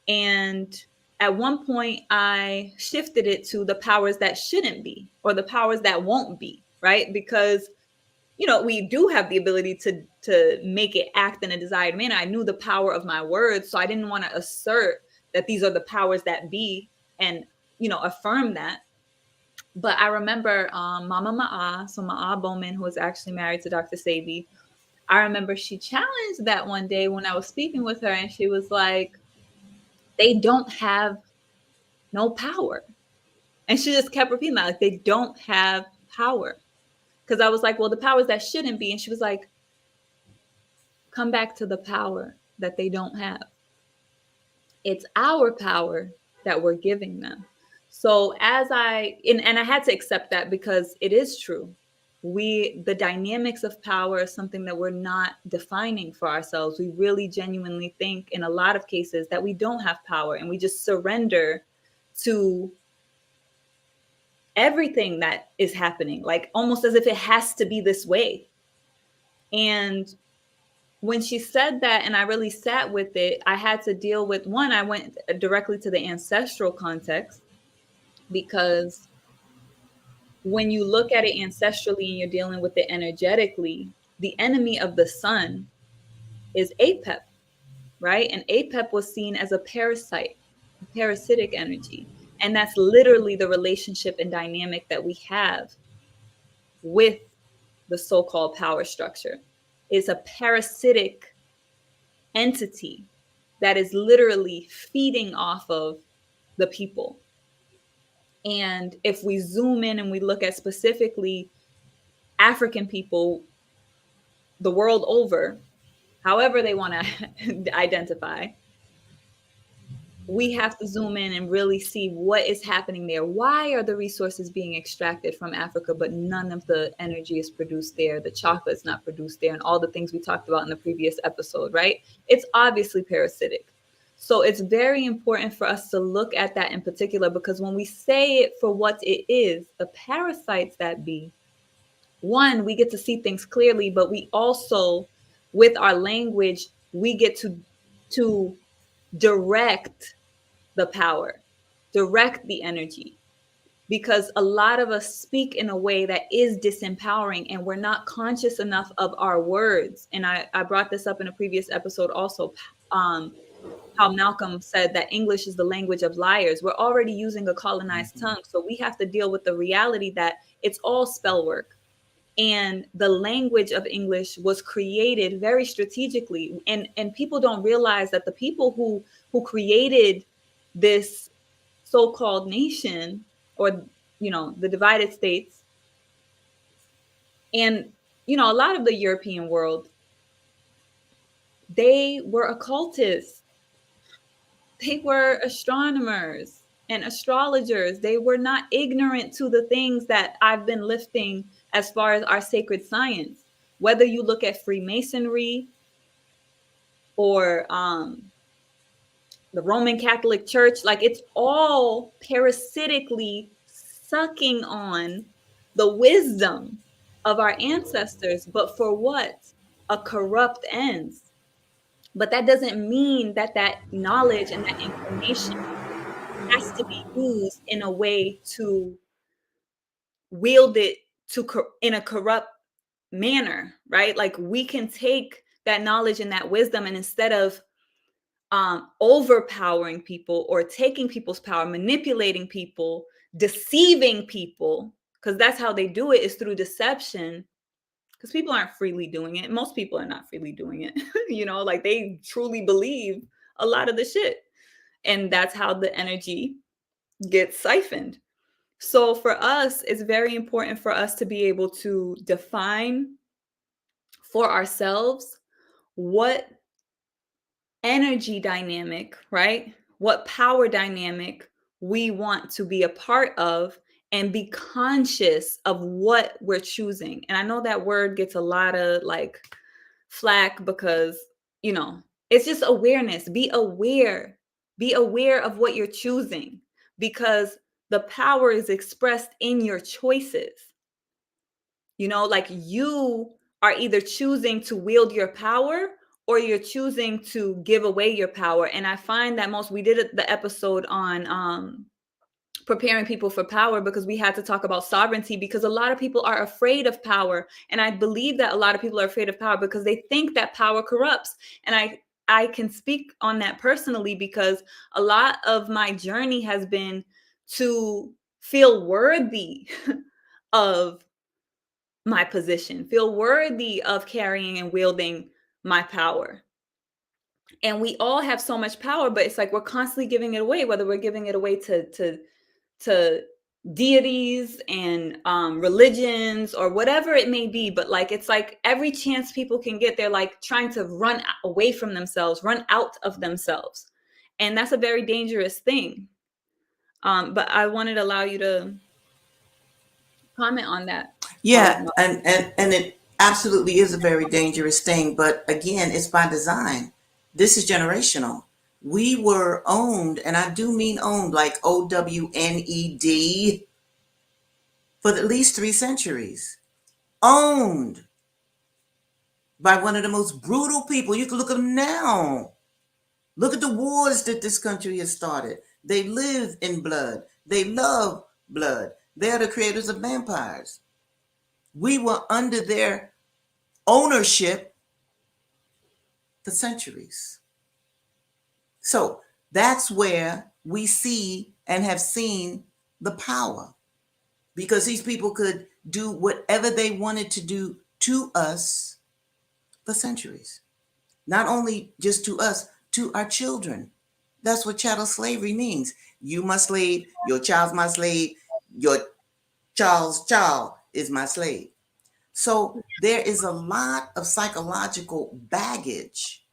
And at one point, I shifted it to the powers that shouldn't be, or the powers that won't be, right? Because we do have the ability to make it act in a desired manner. I knew the power of my words, so I didn't want to assert that these are the powers that be and affirm that. But I remember Mama Ma'a, so Ma'a Bowman, who was actually married to Dr. Sabi. I remember she challenged that one day when I was speaking with her, and she was like, they don't have no power. And she just kept repeating that, like, they don't have power. Because I was like, well, the powers that shouldn't be. And she was like, come back to the power that they don't have. It's our power that we're giving them. So and I had to accept that because it is true. The dynamics of power is something that we're not defining for ourselves. We really genuinely think in a lot of cases that we don't have power, and we just surrender to everything that is happening, like almost as if it has to be this way. And when she said that, and I really sat with it, I had to deal with one, I went directly to the ancestral context, because when you look at it ancestrally and you're dealing with it energetically, the enemy of the sun is Apep, right? And Apep was seen as a parasite, a parasitic energy. And that's literally the relationship and dynamic that we have with the so-called power structure. Is a parasitic entity that is literally feeding off of the people. And if we zoom in and we look at specifically African people the world over, however they want to identify, we have to zoom in and really see what is happening there. Why are the resources being extracted from Africa, but none of the energy is produced there? The chocolate is not produced there, and all the things we talked about in the previous episode, right? It's obviously parasitic. So it's very important for us to look at that in particular, because when we say it for what it is, the parasites that be, one, we get to see things clearly, but we also with our language, we get to direct the power, direct the energy, because a lot of us speak in a way that is disempowering, and we're not conscious enough of our words. And I brought this up in a previous episode also, um, how Malcolm said that English is the language of liars. We're already using a colonized Mhm. tongue, so we have to deal with the reality that it's all spell work. And the language of English was created very strategically, and people don't realize that the people who created this so-called nation, or the divided states, and a lot of the European world, they were occultists, they were astronomers and astrologers. They were not ignorant to the things that I've been lifting as far as our sacred science. Whether you look at Freemasonry or the Roman Catholic Church, like, it's all parasitically sucking on the wisdom of our ancestors, but for what? A corrupt ends. But that doesn't mean that that knowledge and that information has to be used in a way to wield it in a corrupt manner, right? Like, we can take that knowledge and that wisdom, and instead of overpowering people or taking people's power, manipulating people, deceiving people, because that's how they do it, is through deception. Because people aren't freely doing it. Most people are not freely doing it. Like, they truly believe a lot of the shit. And that's how the energy gets siphoned. So for us, it's very important for us to be able to define for ourselves what energy dynamic, right? What power dynamic we want to be a part of, and be conscious of what we're choosing. And I know that word gets a lot of like flack because, you know, it's just awareness. Be aware. Be aware of what you're choosing, because the power is expressed in your choices. Like, you are either choosing to wield your power, or you're choosing to give away your power. And I find that we did the episode on preparing people for power, because we had to talk about sovereignty, because a lot of people are afraid of power. And I believe that a lot of people are afraid of power because they think that power corrupts. And I can speak on that personally, because a lot of my journey has been to feel worthy of my position, feel worthy of carrying and wielding my power. And we all have so much power, but it's like we're constantly giving it away, whether we're giving it away to deities and religions, or whatever it may be. But like, it's like every chance people can get, they're like trying to run away from themselves, run out of themselves. And that's a very dangerous thing. But I wanted to allow you to comment on that part of Yeah, and it absolutely is a very dangerous thing. But again, it's by design. This is generational. We were owned, and I do mean owned, like OWNED, for at least 3 centuries. Owned by one of the most brutal people. You can look at them now. Look at the wars that this country has started. They live in blood. They love blood. They are the creators of vampires. We were under their ownership for centuries. So that's where we see and have seen the power, because these people could do whatever they wanted to do to us for centuries. Not only just to us, to our children. That's what chattel slavery means. You my slave, your child's my slave, your child's child is my slave. So there is a lot of psychological baggage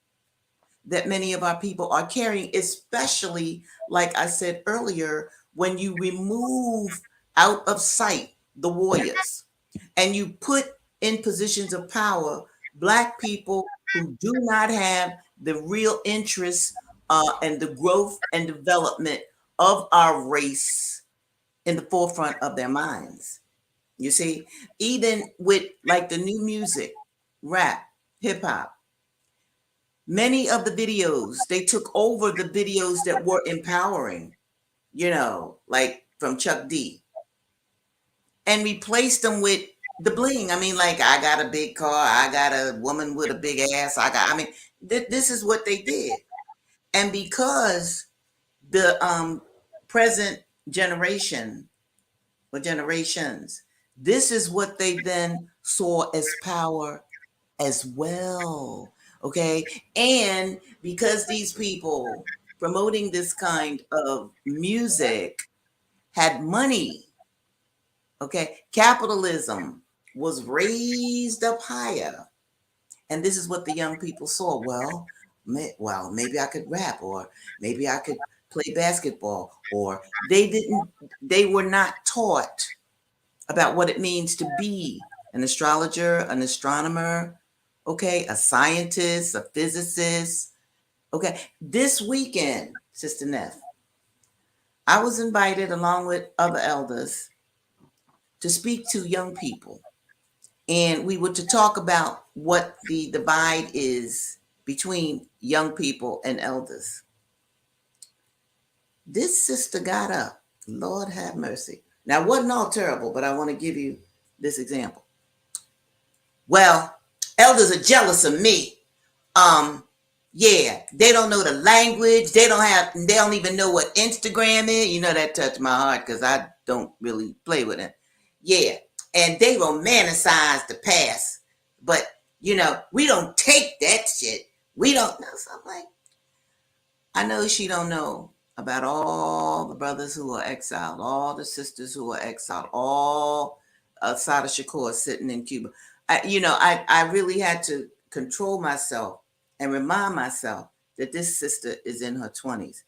that many of our people are carrying, especially, like I said earlier, when you remove out of sight the warriors and you put in positions of power Black people who do not have the real interests and the growth and development of our race in the forefront of their minds. You see, even with like the new music, rap, hip hop, Many of the videos, they took over the videos that were empowering, like from Chuck D, and replaced them with the bling. I mean, like, I got a big car, I got a woman with a big ass, I mean, this is what they did. And because the present generation or generations, this is what they then saw as power as well. Okay. And because these people promoting this kind of music had money, okay, capitalism was raised up higher. And this is what the young people saw. Well, maybe I could rap, or maybe I could play basketball, or they were not taught about what it means to be an astrologer, an astronomer, okay, a scientist, a physicist. Okay. This weekend, Sister Neff, I was invited along with other elders to speak to young people. And we were to talk about what the divide is between young people and elders. This sister got up. Lord have mercy. Now, it wasn't all terrible, but I want to give you this example. Well, elders are jealous of me. Yeah, they don't know the language. They don't even know what Instagram is. That touched my heart because I don't really play with it. Yeah. And they romanticize the past. But, we don't take that shit. We don't know something. I know she don't know about all the brothers who are exiled, all the sisters who are exiled, all Sada Shakur sitting in Cuba. I really had to control myself and remind myself that this sister is in her 20s.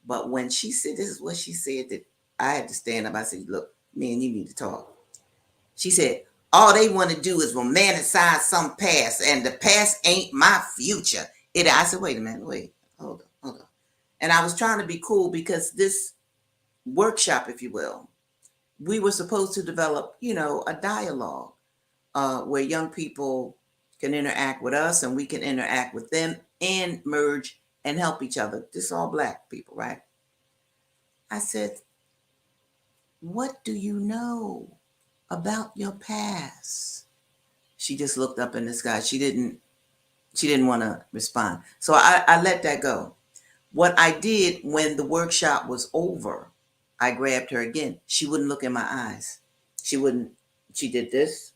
But when she said, this is what she said, that I had to stand up. I said, look, man, you need to talk. She said, all they want to do is romanticize some past, and the past ain't my future. I said, wait a minute, hold on. And I was trying to be cool because this workshop, if you will, we were supposed to develop, a dialogue where young people can interact with us and we can interact with them and merge and help each other. This is all Black people, right? I said, what do you know about your past? She just looked up in the sky. She didn't want to respond. So I let that go. What I did when the workshop was over, I grabbed her again. She wouldn't look in my eyes. She did this.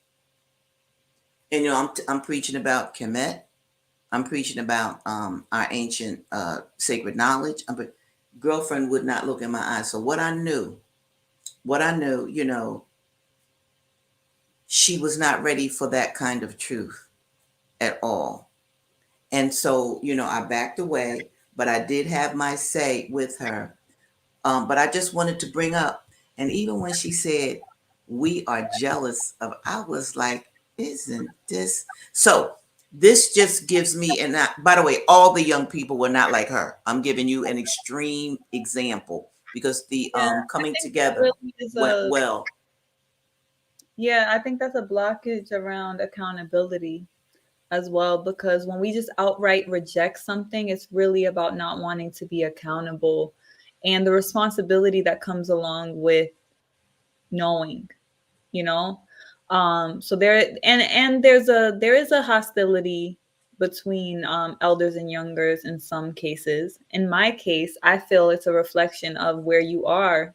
And I'm preaching about Kemet. I'm preaching about our ancient sacred knowledge. Girlfriend would not look in my eyes. So what I knew, she was not ready for that kind of truth at all. And so, I backed away, but I did have my say with her. But I just wanted to bring up, and even when she said, we are jealous of, I was like, isn't this? So this just gives me, and by the way, all the young people were not like her. I'm giving you an extreme example because the coming together really went well. Yeah, I think that's a blockage around accountability as well, because when we just outright reject something, it's really about not wanting to be accountable and the responsibility that comes along with knowing, you know. So there is a hostility between elders and youngers in some cases. In my case, I feel it's a reflection of where you are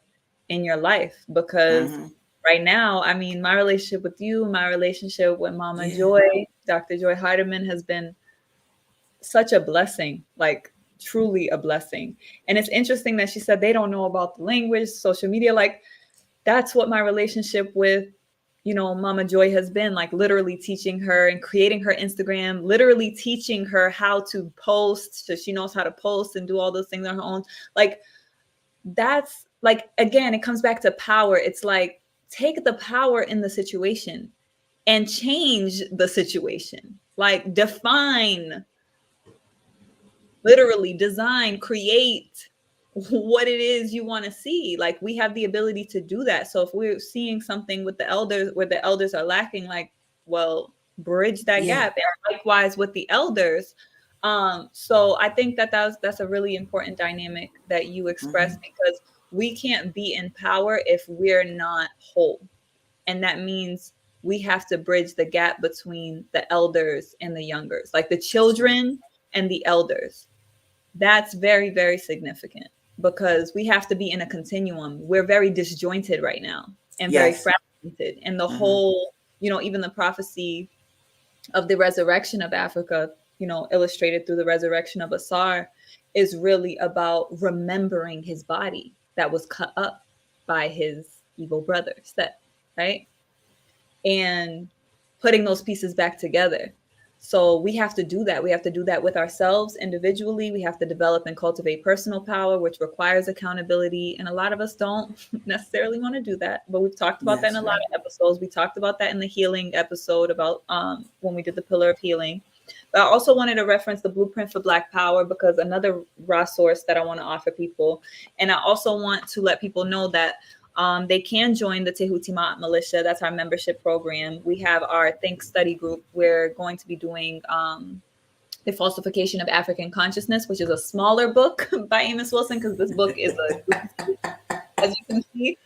in your life, because right now, I mean, my relationship with you, my relationship with Mama Joy, Dr. Joy Heidemann, has been such a blessing, like truly a blessing. And it's interesting that she said they don't know about the language, social media. Like, that's what my relationship with, Mama Joy has been, like literally teaching her and creating her Instagram, literally teaching her how to post, so she knows how to post and do all those things on her own. Like, that's like, again, it comes back to power. It's like, take the power in the situation and change the situation. Like, define, literally design, create what it is you want to see. Like, we have the ability to do that. So if we're seeing something with the elders where the elders are lacking, like, well, bridge that gap. And likewise with the elders, So I think that that's a really important dynamic that you expressed, Mm-hmm. because we can't be in power if we're not whole. And that means we have to bridge the gap between the elders and the youngers, like the That's right. children and the elders. That's very, very significant, because we have to be in a continuum. We're very disjointed right now and very Yes. fragmented. And the Mm-hmm. whole, even the prophecy of the resurrection of Africa, illustrated through the resurrection of Asar, is really about remembering his body that was cut up by his evil brother, Set, right? And putting those pieces back together. So we have to do that. We have to do that with ourselves individually. We have to develop and cultivate personal power, which requires accountability. And a lot of us don't necessarily want to do that. But we've talked about that in That's a lot right. of episodes. We talked about that in the healing episode about when we did the pillar of healing. But I also wanted to reference the Blueprint for Black Power, because another raw source that I want to offer people. And I also want to let people know that they can join the Tehuti Ma'at militia. That's our membership program. We have our Think Study group. We're going to be doing The Falsification of African Consciousness, which is a smaller book by Amos Wilson, because this book is a doozy, as you can see.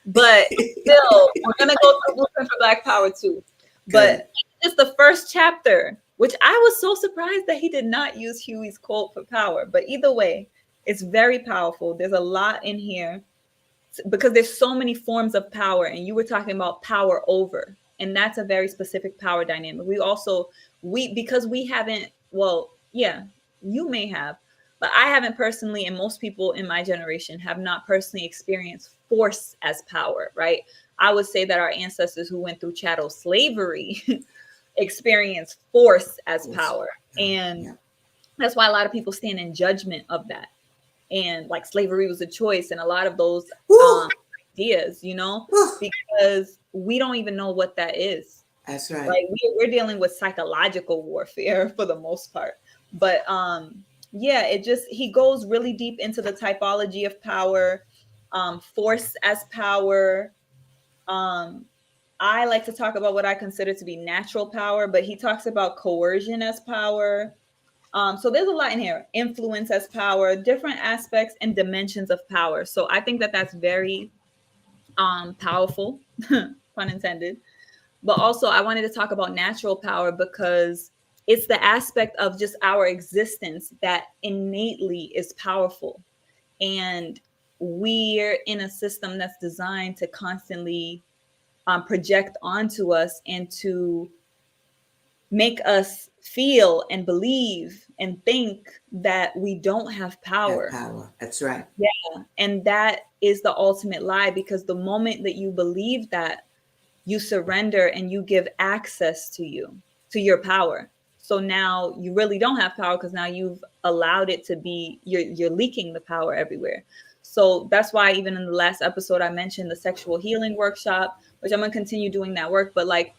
But still, we're going to go through Blueprint for Black Power too. Good. But just the first chapter, which I was so surprised that he did not use Huey's quote for power. But either way, it's very powerful. There's a lot in here, because there's so many forms of power, and you were talking about power over, and that's a very specific power dynamic. We because we haven't, well, yeah, you may have, but I haven't personally, and most people in my generation have not personally experienced force as power, right? I would say that our ancestors who went through chattel slavery experienced force as Yes. power, and Yeah. that's why a lot of people stand in judgment of that, and like slavery was a choice, and a lot of those Woo! ideas, Woo! because we don't even know what that is. That's right. Like we're dealing with psychological warfare for the most part. But yeah, he goes really deep into the typology of power, force as power. Um, I like to talk about what I consider to be natural power, but he talks about coercion as power. So there's a lot in here. Influence as power, different aspects and dimensions of power. So I think that that's very powerful, pun intended. But also I wanted to talk about natural power, because it's the aspect of just our existence that innately is powerful. And we're in a system that's designed to constantly project onto us and to make us feel and believe and think that we don't have Have power. power. That's right. Yeah. And that is the ultimate lie, because the moment that you believe that, you surrender and you give access to your power. So now you really don't have power, because now you've allowed it to be, you're leaking the power everywhere. So that's why even in the last episode, I mentioned the sexual healing workshop, which I'm going to continue doing that work. But like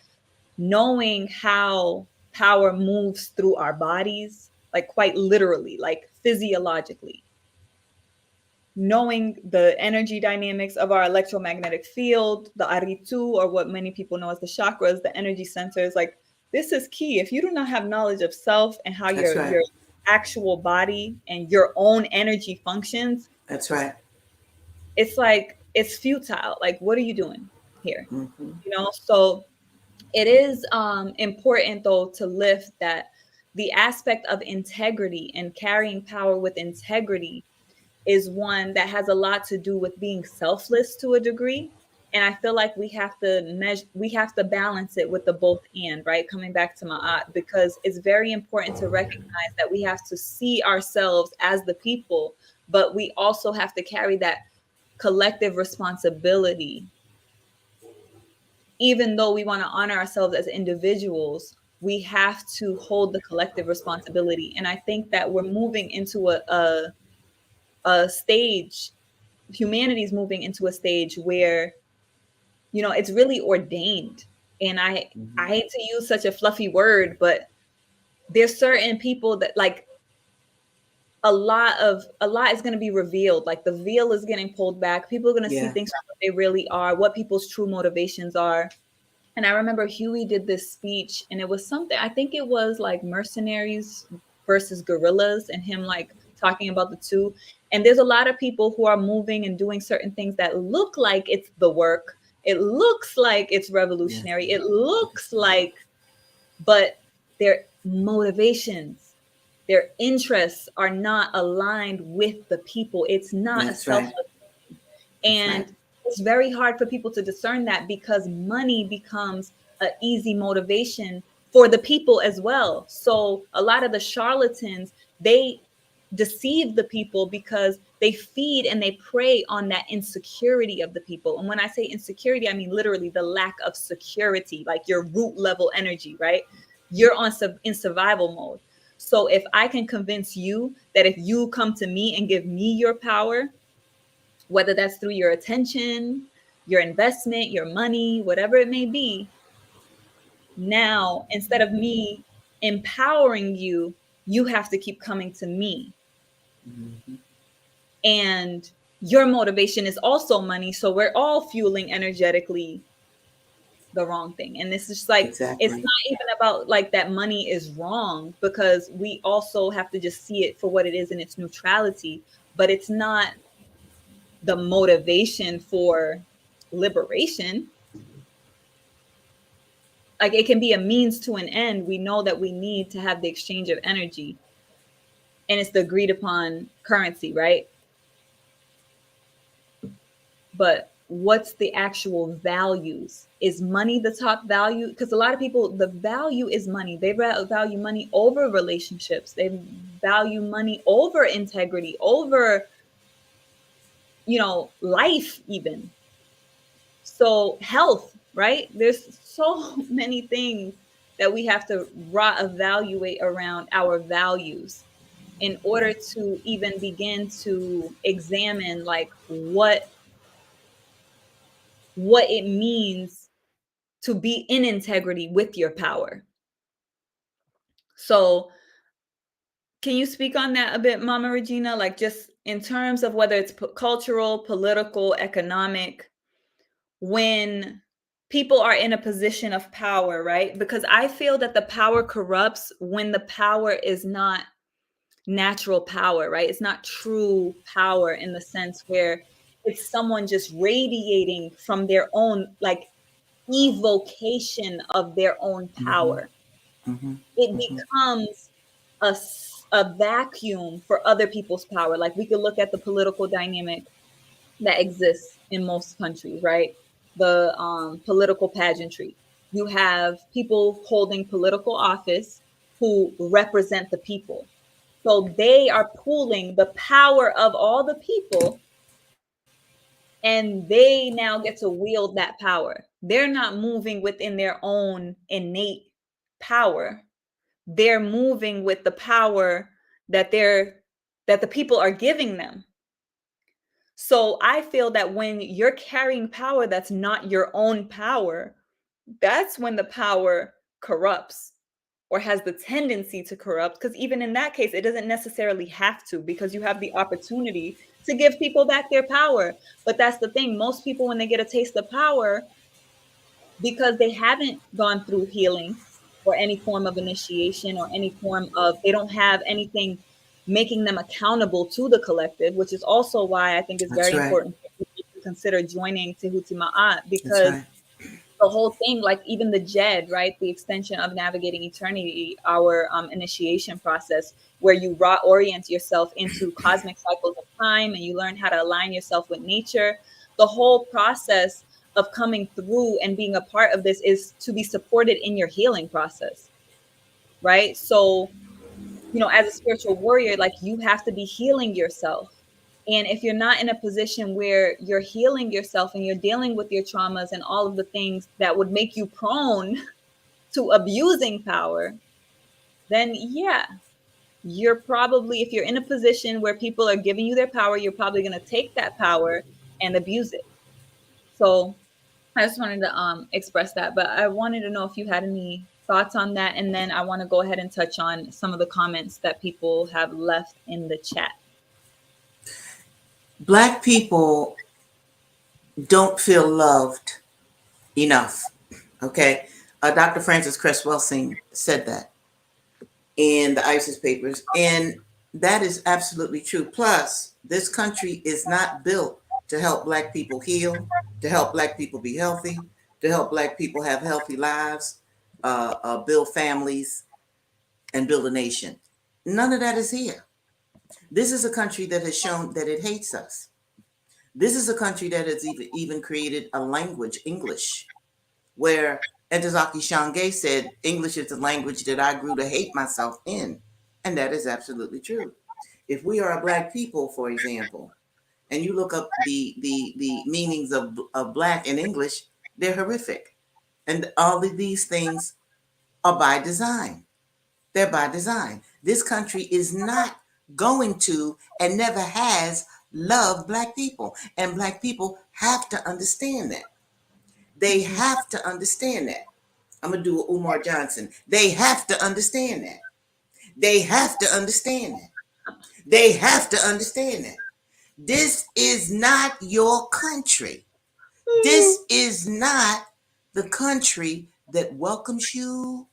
knowing how power moves through our bodies, like quite literally, like physiologically, knowing the energy dynamics of our electromagnetic field, the aritu, or what many people know as the chakras, the energy centers, like this is key. If you do not have knowledge of self and how That's right. your actual body and your own energy functions, That's right. it's like it's futile. Like, what are you doing here? Mm-hmm. So it is important though to lift that the aspect of integrity and carrying power with integrity is one that has a lot to do with being selfless to a degree. And I feel like we have to balance it with the both and, right? Coming back to Ma'at, because it's very important to recognize that we have to see ourselves as the people, but we also have to carry that collective responsibility. Even though we want to honor ourselves as individuals, we have to hold the collective responsibility. And I think that we're moving into a stage, humanity's moving into a stage where it's really ordained. And I Mm-hmm. hate to use such a fluffy word, but there's certain people that like a lot is going to be revealed. Like the veil is getting pulled back. People are going to see Yeah. things for what they really are, what people's true motivations are. And I remember Huey did this speech, and it was something, I think it was like mercenaries versus gorillas, and him like talking about the two. And there's a lot of people who are moving and doing certain things that look like it's the work. It looks like it's Yes. revolutionary. It Yes. looks like, but their motivations, their interests are not aligned with the people. It's not a That's right. selfless. That's right. And it's very hard for people to discern that because money becomes an easy motivation for the people as well. So a lot of the charlatans, they deceive the people because they feed and they prey on that insecurity of the people. And when I say insecurity, I mean literally the lack of security, like your root level energy, right? You're in survival mode. So if I can convince you that if you come to me and give me your power, whether that's through your attention, your investment, your money, whatever it may be, now instead of me empowering you, you have to keep coming to me. Mm-hmm. And your motivation is also money. So we're all fueling energetically the wrong thing. And this is just like, it's Exactly. not even about like that money is wrong, because we also have to just see it for what it is in its neutrality. But it's not the motivation for liberation. Like, it can be a means to an end. We know that we need to have the exchange of energy, and it's the agreed upon currency, right? But what's the actual values? Is money the top value? Because a lot of people, the value is money. They value money over relationships. They value money over integrity, over, life even. So health, right? There's so many things that we have to raw evaluate around our values in order to even begin to examine like what it means to be in integrity with your power. So can you speak on that a bit, Mama Regina? Like, just in terms of whether it's cultural, political, economic, when people are in a position of power, right? Because I feel that the power corrupts when the power is not natural power, right? It's not true power in the sense where it's someone just radiating from their own, like, evocation of their own Mm-hmm. power. Mm-hmm. It Mm-hmm. becomes a vacuum for other people's power. Like, we could look at the political dynamic that exists in most countries, right? The political pageantry. You have people holding political office who represent the people. So they are pooling the power of all the people, and they now get to wield that power. They're not moving within their own innate power. They're moving with the power that the people are giving them. So I feel that when you're carrying power that's not your own power, that's when the power corrupts or has the tendency to corrupt. Because even in that case, it doesn't necessarily have to, because you have the opportunity to give people back their power. But that's the thing. Most people, when they get a taste of power, because they haven't gone through healing or any form of initiation or any form of, they don't have anything making them accountable to the collective, which is also why I think it's That's very right. important for people to consider joining Tehuti Ma'at, That's because right. the whole thing, like even the JED, right, the extension of navigating eternity, our initiation process, where you raw orient yourself into cosmic cycles of time and you learn how to align yourself with nature. The whole process of coming through and being a part of this is to be supported in your healing process, right? So, as a spiritual warrior, like, you have to be healing yourself. And if you're not in a position where you're healing yourself and you're dealing with your traumas and all of the things that would make you prone to abusing power, then yeah, you're probably, if you're in a position where people are giving you their power, you're probably going to take that power and abuse it. So I just wanted to express that, but I wanted to know if you had any thoughts on that, and then I want to go ahead and touch on some of the comments that people have left in the chat. Black people don't feel loved enough. Okay. Dr. Francis Cress Welsing said that. in the ISIS papers. And that is absolutely true. Plus, this country is not built to help Black people heal, to help Black people be healthy, to help Black people have healthy lives, build families, and build a nation. None of that is here. This is a country that has shown that it hates us. This is a country that has even created a language, English, where Ntozake Shange said, English is the language that I grew to hate myself in. And that is absolutely true. If we are a Black people, for example, and you look up the meanings of Black in English, they're horrific. And all of these things are by design. They're by design. This country is not going to and never has loved Black people. And Black people have to understand that. They have to understand that. I'm going to do a Umar Johnson. They have to understand that. They have to understand that. They have to understand that. This is not your country. This is not the country that welcomes you,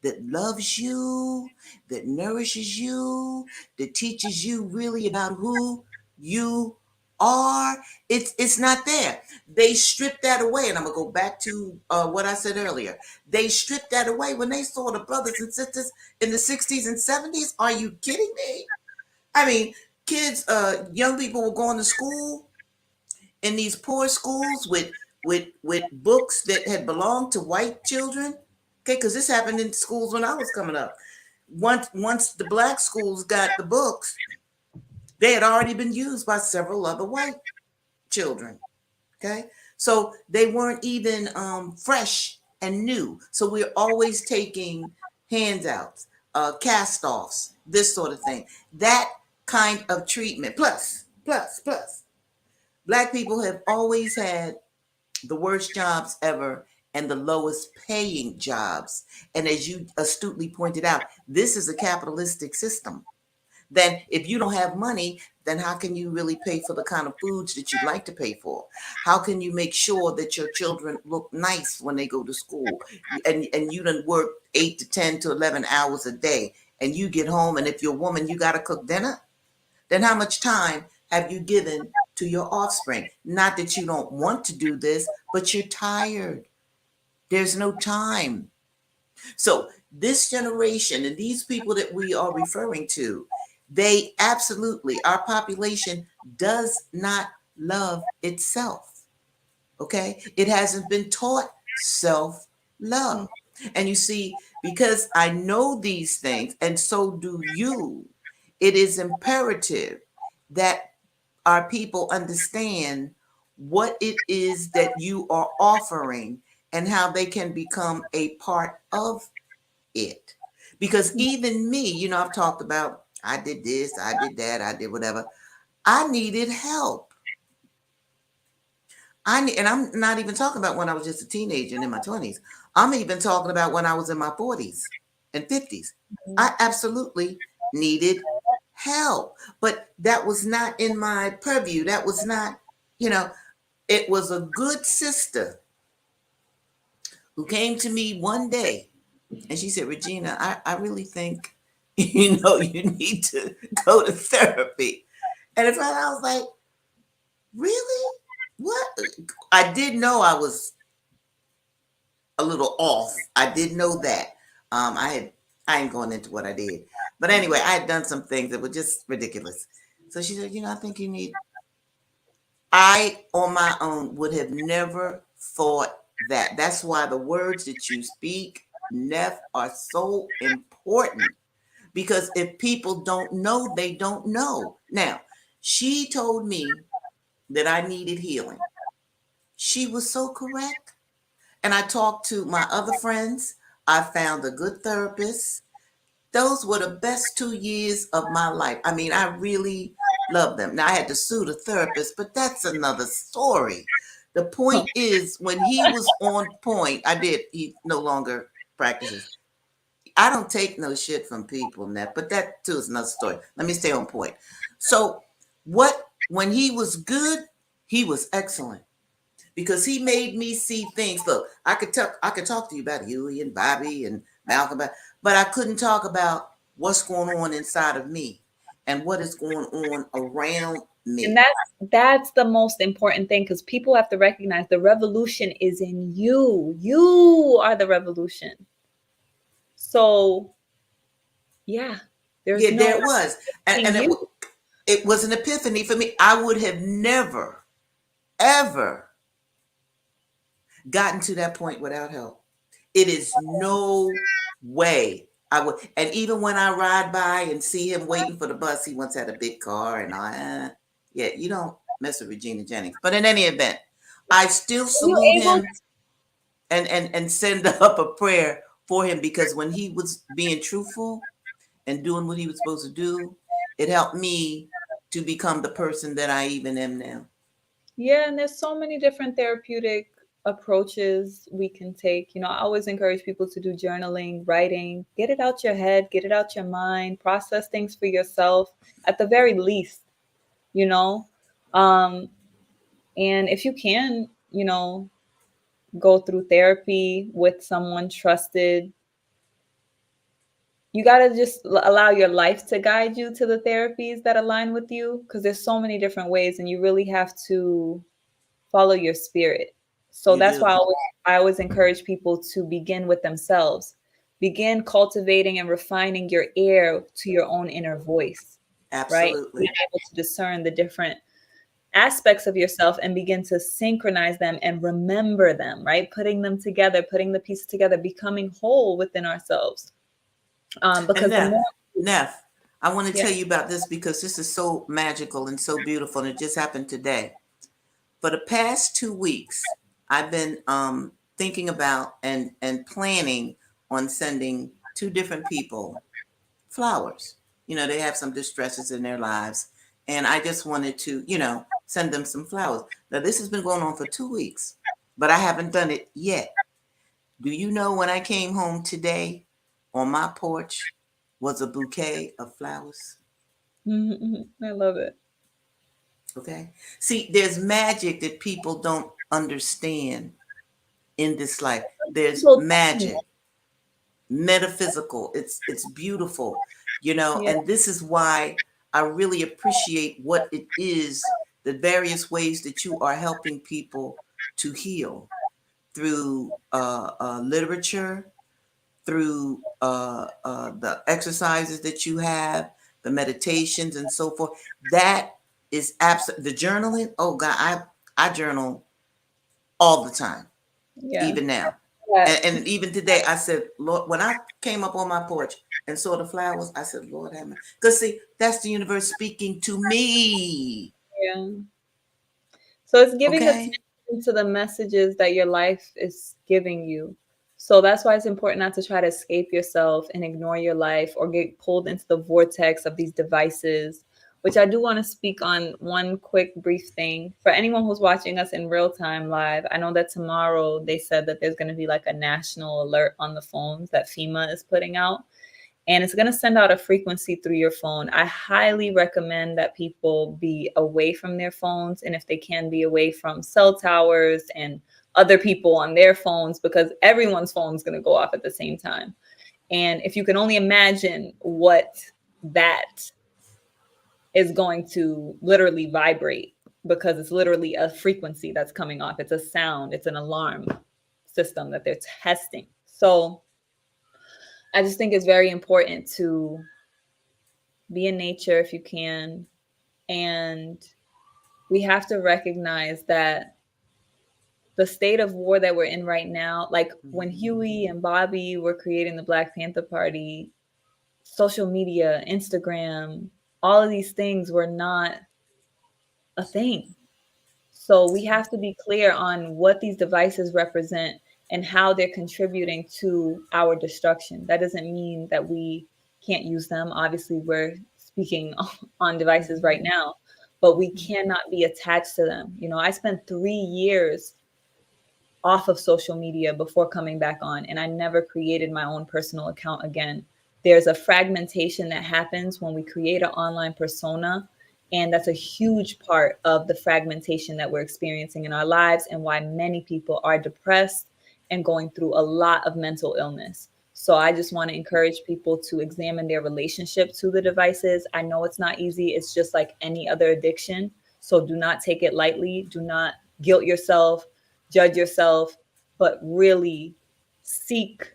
that loves you, that nourishes you, that teaches you really about who you are. It's not there. They stripped that away. And I'm going to go back to what I said earlier. They stripped that away when they saw the brothers and sisters in the 60s and 70s. Are you kidding me? I mean, kids, young people were going to school in these poor schools with books that had belonged to white children. Okay, because this happened in schools when I was coming up. Once the Black schools got the books, they had already been used by several other white children. Okay, so they weren't even fresh and new. So we're always taking handouts, cast-offs, this sort of thing. That kind of treatment. Plus, Black people have always had the worst jobs ever and the lowest paying jobs. And as you astutely pointed out, this is a capitalistic system. Then if you don't have money, then how can you really pay for the kind of foods that you'd like to pay for? How can you make sure that your children look nice when they go to school? And you done work 8 to 10 to 11 hours a day, and you get home, and if you're a woman, you got to cook dinner? Then how much time have you given to your offspring? Not that you don't want to do this, but you're tired. There's no time. So this generation and these people that we are referring to, they absolutely, our population does not love itself. Okay? It hasn't been taught self-love. And you see, because I know these things, and so do you, it is imperative that our people understand what it is that you are offering and how they can become a part of it. Because even me, I've talked about, I did this, I did that, I did whatever. I needed help. And I'm not even talking about when I was just a teenager and in my 20s. I'm even talking about when I was in my 40s and 50s. I absolutely needed help. But that was not in my purview. That was not, it was a good sister who came to me one day and she said, Regina, I really think, you need to go to therapy. And at first I was like, really? What? I did know I was a little off. I did know that. I ain't going into what I did. But anyway, I had done some things that were just ridiculous. So she said, I think you need. I, on my own, would have never thought that. That's why the words that you speak, Neff, are so important. Because if people don't know, they don't know. Now, she told me that I needed healing. She was so correct. And I talked to my other friends. I found a good therapist. Those were the best 2 years of my life. I mean, I really loved them. Now, I had to sue the therapist, but that's another story. The point is, when he was on point, he no longer practices. I don't take no shit from people, Nat, but that too is another story. Let me stay on point. So, when he was good, he was excellent. Because he made me see things. Look, I could talk to you about Huey and Bobby and Malcolm, but I couldn't talk about what's going on inside of me and what is going on around And me. that's the most important thing, because people have to recognize the revolution is in you. You are the revolution. So yeah, there's Yeah, no there it was. being And you. it was an epiphany for me. I would have never, ever gotten to that point without help. It is no way I would. And even when I ride by and see him waiting for the bus, he once had a big car, and yeah, you don't mess with Regina Jennings. But in any event, I still Are you salute able? him and send up a prayer for him, because when he was being truthful and doing what he was supposed to do, it helped me to become the person that I even am now. Yeah, and there's so many different therapeutic approaches we can take. I always encourage people to do journaling, writing, get it out your head, get it out your mind, process things for yourself at the very least, you know. Um, and if you can, go through therapy with someone trusted. You got to just allow your life to guide you to the therapies that align with you, because there's so many different ways, and you really have to follow your spirit. So You that's why do. I always encourage people to begin with themselves. Begin cultivating and refining your ear to your own inner voice, right? Being Absolutely. able to discern the different aspects of yourself and begin to synchronize them and remember them, right? Putting them together, putting the pieces together, becoming whole within ourselves. And Because the more, Neff, I want to yeah, tell you about this because this is so magical and so beautiful, and it just happened today. For the past 2 weeks, I've been thinking about and planning on sending two different people flowers. They have some distresses in their lives, and I just wanted to, send them some flowers. Now, this has been going on for 2 weeks, but I haven't done it yet. Do you know when I came home today, on my porch was a bouquet of flowers? I love it. Okay. See, there's magic that people don't understand in this life. There's People tell me, magic, metaphysical. It's beautiful, yeah, and this is why I really appreciate what it is, the various ways that you are helping people to heal through literature, through the exercises that you have, the meditations, and so forth. That is absolute. The journaling. Oh God, I journal all the time, yeah. even now, Yeah. and even today. I said, Lord, when I came up on my porch and saw the flowers, I said, Lord, have mercy. Because see, that's the universe speaking to me. Yeah. So it's giving Okay. attention to the messages that your life is giving you. So that's why it's important not to try to escape yourself and ignore your life or get pulled into the vortex of these devices, which I do want to speak on one quick brief thing. For anyone who's watching us in real time live, I know that tomorrow they said that there's going to be like a national alert on the phones that FEMA is putting out, and it's going to send out a frequency through your phone. I highly recommend that people be away from their phones, and if they can, be away from cell towers and other people on their phones, because everyone's phone is going to go off at the same time. And if you can only imagine what that is going to literally vibrate, because it's literally a frequency that's coming off. It's a sound, it's an alarm system that they're testing. So I just think it's very important to be in nature if you can. And we have to recognize that the state of war that we're in right now, like when Huey and Bobby were creating the Black Panther Party, social media, Instagram, all of these things were not a thing. So we have to be clear on what these devices represent and how they're contributing to our destruction. That doesn't mean that we can't use them. Obviously, we're speaking on devices right now, but we cannot be attached to them. I spent 3 years off of social media before coming back on, and I never created my own personal account again. There's a fragmentation that happens when we create an online persona, and that's a huge part of the fragmentation that we're experiencing in our lives and why many people are depressed and going through a lot of mental illness. So I just want to encourage people to examine their relationship to the devices. I know it's not easy. It's just like any other addiction. So do not take it lightly. Do not guilt yourself, judge yourself, but really seek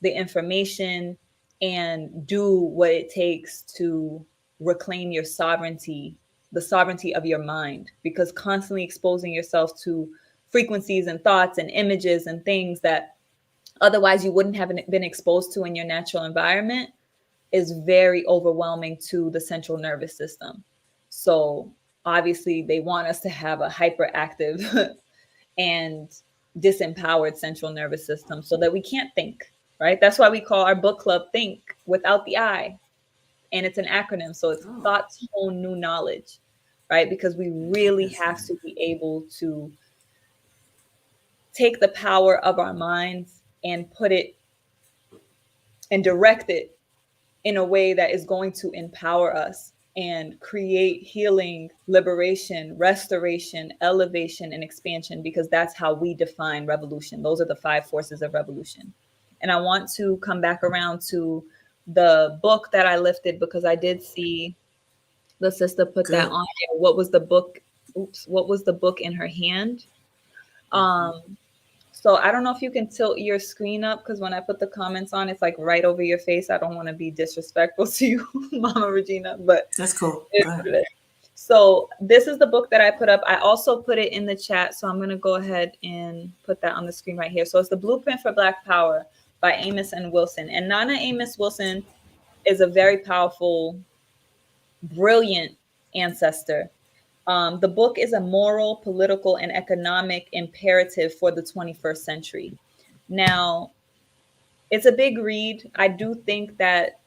the information and do what it takes to reclaim your sovereignty, the sovereignty of your mind, because constantly exposing yourself to frequencies and thoughts and images and things that otherwise you wouldn't have been exposed to in your natural environment is very overwhelming to the central nervous system. So obviously they want us to have a hyperactive and disempowered central nervous system so that we can't think, right? That's why we call our book club Think Without the I. And it's an acronym. So it's Oh, thought, tone, new knowledge, right? Because we really have interesting. to be able to take the power of our minds and put it and direct it in a way that is going to empower us and create healing, liberation, restoration, elevation, and expansion, because that's how we define revolution. Those are the 5 forces of revolution. And I want to come back around to the book that I lifted because I did see the sister put that Good. on there. What was the book? Oops, what was the book in her hand? Mhm. Um, so I don't know if you can tilt your screen up because when I put the comments on, it's like right over your face. I don't want to be disrespectful to you, Mama Regina, but That's cool. it Go is ahead. what it is. So this is the book that I put up. I also put it in the chat. So I'm going to go ahead and put that on the screen right here. So it's The Blueprint for Black Power by Amos and Wilson. And Nana Amos Wilson is a very powerful, brilliant ancestor. The book is a moral, political, and economic imperative for the 21st century. Now, it's a big read. I do think that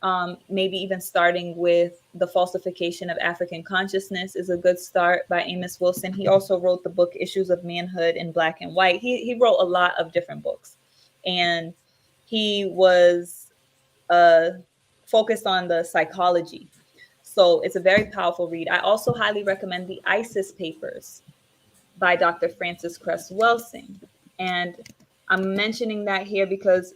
maybe even starting with The Falsification of African Consciousness is a good start by Amos Wilson. He also wrote the book Issues of Manhood in Black and White. He wrote a lot of different books. And he was uh, focused on the psychology. So it's a very powerful read. I also highly recommend the ISIS Papers by Dr. Frances Cress Welsing. And I'm mentioning that here because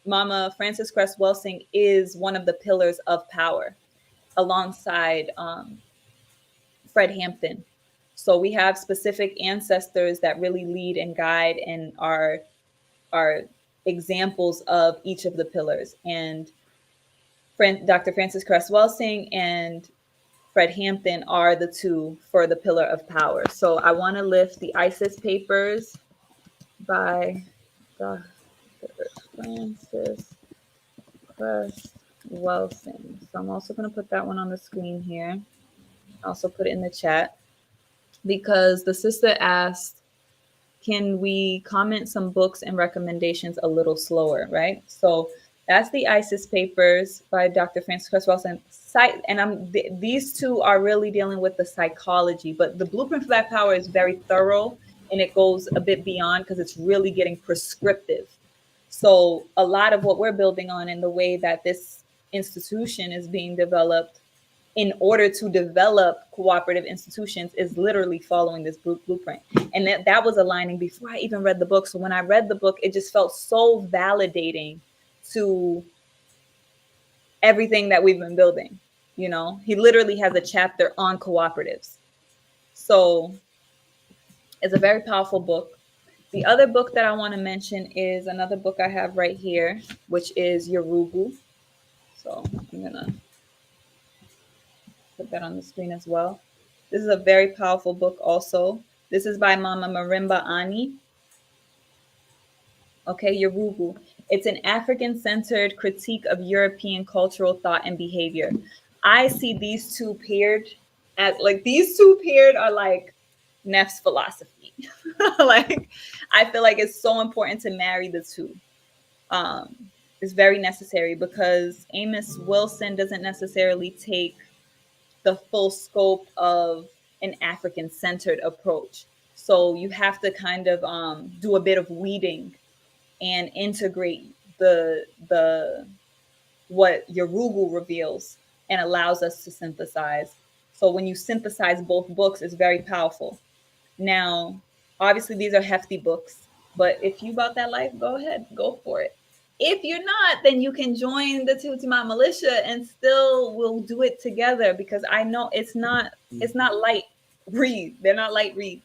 Mama Frances Cress Welsing is one of the pillars of power alongside Fred Hampton. So we have specific ancestors that really lead and guide and are examples of each of the pillars. And Dr. Frances Cress Welsing and Fred Hampton are the two for the pillar of power. So I want to lift the ISIS Papers by Dr. Frances Cress Welsing. So I'm also going to put that one on the screen here. Also put it in the chat because the sister asked, can we comment some books and recommendations a little slower, right? So that's the ISIS Papers by Dr. Frances Cress Welsing. And these two are really dealing with the psychology, but the Blueprint for Black Power is very thorough and it goes a bit beyond because it's really getting prescriptive. So a lot of what we're building on in the way that this institution is being developed in order to develop cooperative institutions is literally following this blueprint. And that was aligning before I even read the book. So when I read the book, it just felt so validating to everything that we've been building. You know, he literally has a chapter on cooperatives. So it's a very powerful book. The other book that I want to mention is another book I have right here, which is Yorugu. So I'm going to put that on the screen as well. This is a very powerful book also. This is by Mama Marimba Ani. Okay, Yorugu. It's an African-centered critique of European cultural thought and behavior. I see these two paired as like these two paired are like Neff's philosophy. Like I feel like it's so important to marry the two. It's very necessary because Amos Wilson doesn't necessarily take the full scope of an African centered approach. So you have to kind of do a bit of weeding and integrate the what Yorugu reveals and allows us to synthesize. So when you synthesize both books, it's very powerful. Now, obviously these are hefty books, but if you about that life, go ahead, go for it. If you're not, then you can join the Tehuti Ma'at militia and still we'll do it together, because I know it's not light read. They're not light read.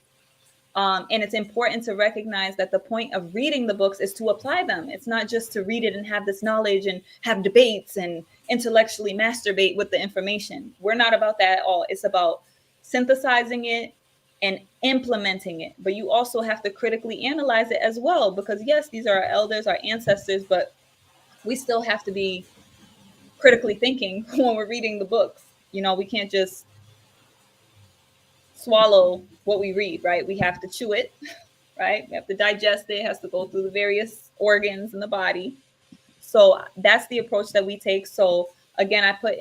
And it's important to recognize that the point of reading the books is to apply them. It's not just to read it and have this knowledge and have debates and intellectually masturbate with the information. We're not about that at all. It's about synthesizing it and implementing it. But you also have to critically analyze it as well, because yes, these are our elders, our ancestors, but we still have to be critically thinking when we're reading the books. We can't just swallow what we read, right? We have to chew it, right? We have to digest it. It has to go through the various organs in the body. So that's the approach that we take. So again, I put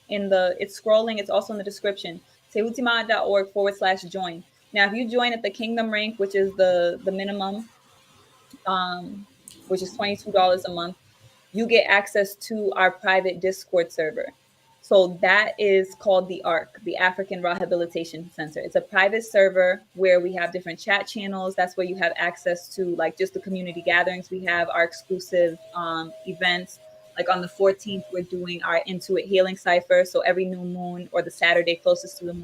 it's scrolling. It's also in the description. tehutima'at.org/join. Now, if you join at the Kingdom rank, which is the minimum, which is $22 a month, you get access to our private Discord server. So that is called the ARC, the African Rehabilitation Center. It's a private server where we have different chat channels. That's where you have access to like just the community gatherings. We have our exclusive events. Like on the 14th, we're doing our Intuit Healing Cipher. So every new moon, or the Saturday closest to the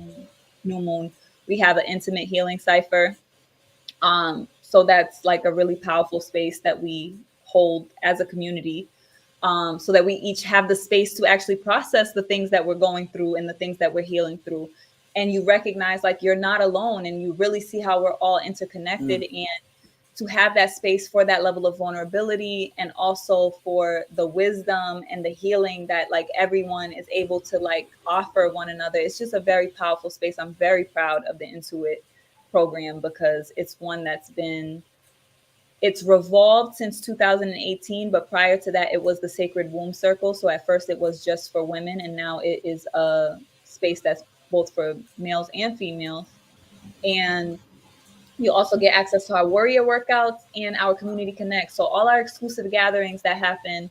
new moon, we have an intimate healing cipher. So that's like a really powerful space that we hold as a community, so that we each have the space to actually process the things that we're going through and the things that we're healing through. And you recognize like you're not alone, and you really see how we're all interconnected. And to have that space for that level of vulnerability, and also for the wisdom and the healing that like everyone is able to like offer one another. It's just a very powerful space. I'm very proud of the Intuit program, because it's one it's revolved since 2018, but prior to that, it was the Sacred Womb Circle. So at first it was just for women, and now it is a space that's both for males and females. And you also get access to our warrior workouts and our community connect. So all our exclusive gatherings that happen,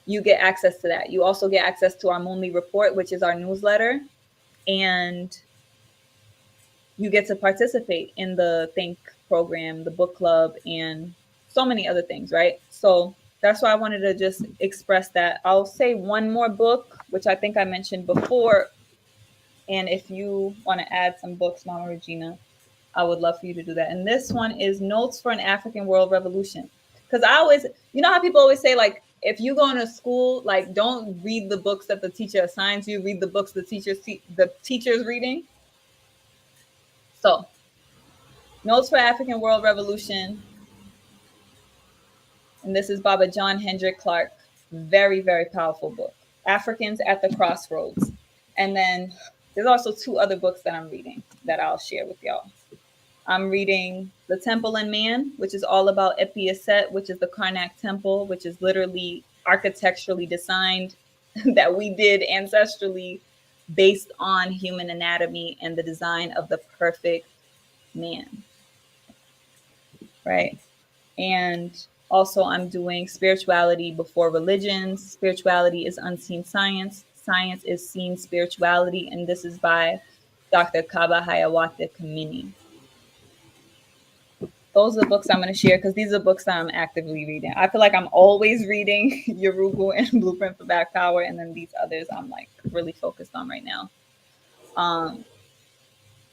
you get access to that. You also get access to our monthly report, which is our newsletter. And you get to participate in the Think program, the book club, and so many other things, right? So that's why I wanted to just express that. I'll say one more book, which I think I mentioned before. And if you want to add some books, Mama Regina, I would love for you to do that. And this one is Notes for an African World Revolution. Because I always, you know how people always say, like, if you go into school, like, don't read the books that the teacher assigns you, read the books the teacher's reading. So, Notes for African World Revolution. And this is Baba John Hendrik Clark. Very, very powerful book. Africans at the Crossroads. And then there's also two other books that I'm reading that I'll share with y'all. I'm reading The Temple and Man, which is all about Epi-Aset, which is the Karnak temple, which is literally architecturally designed that we did ancestrally based on human anatomy and the design of the perfect man. Right? And also I'm doing Spirituality Before Religions. Spirituality is Unseen Science. Science is Seen Spirituality. And this is by Dr. Kaba Hayawate Kamini. Those are the books I'm going to share, because these are books that I'm actively reading. I feel like I'm always reading Yorugu and Blueprint for Black Power, and then these others I'm like really focused on right now.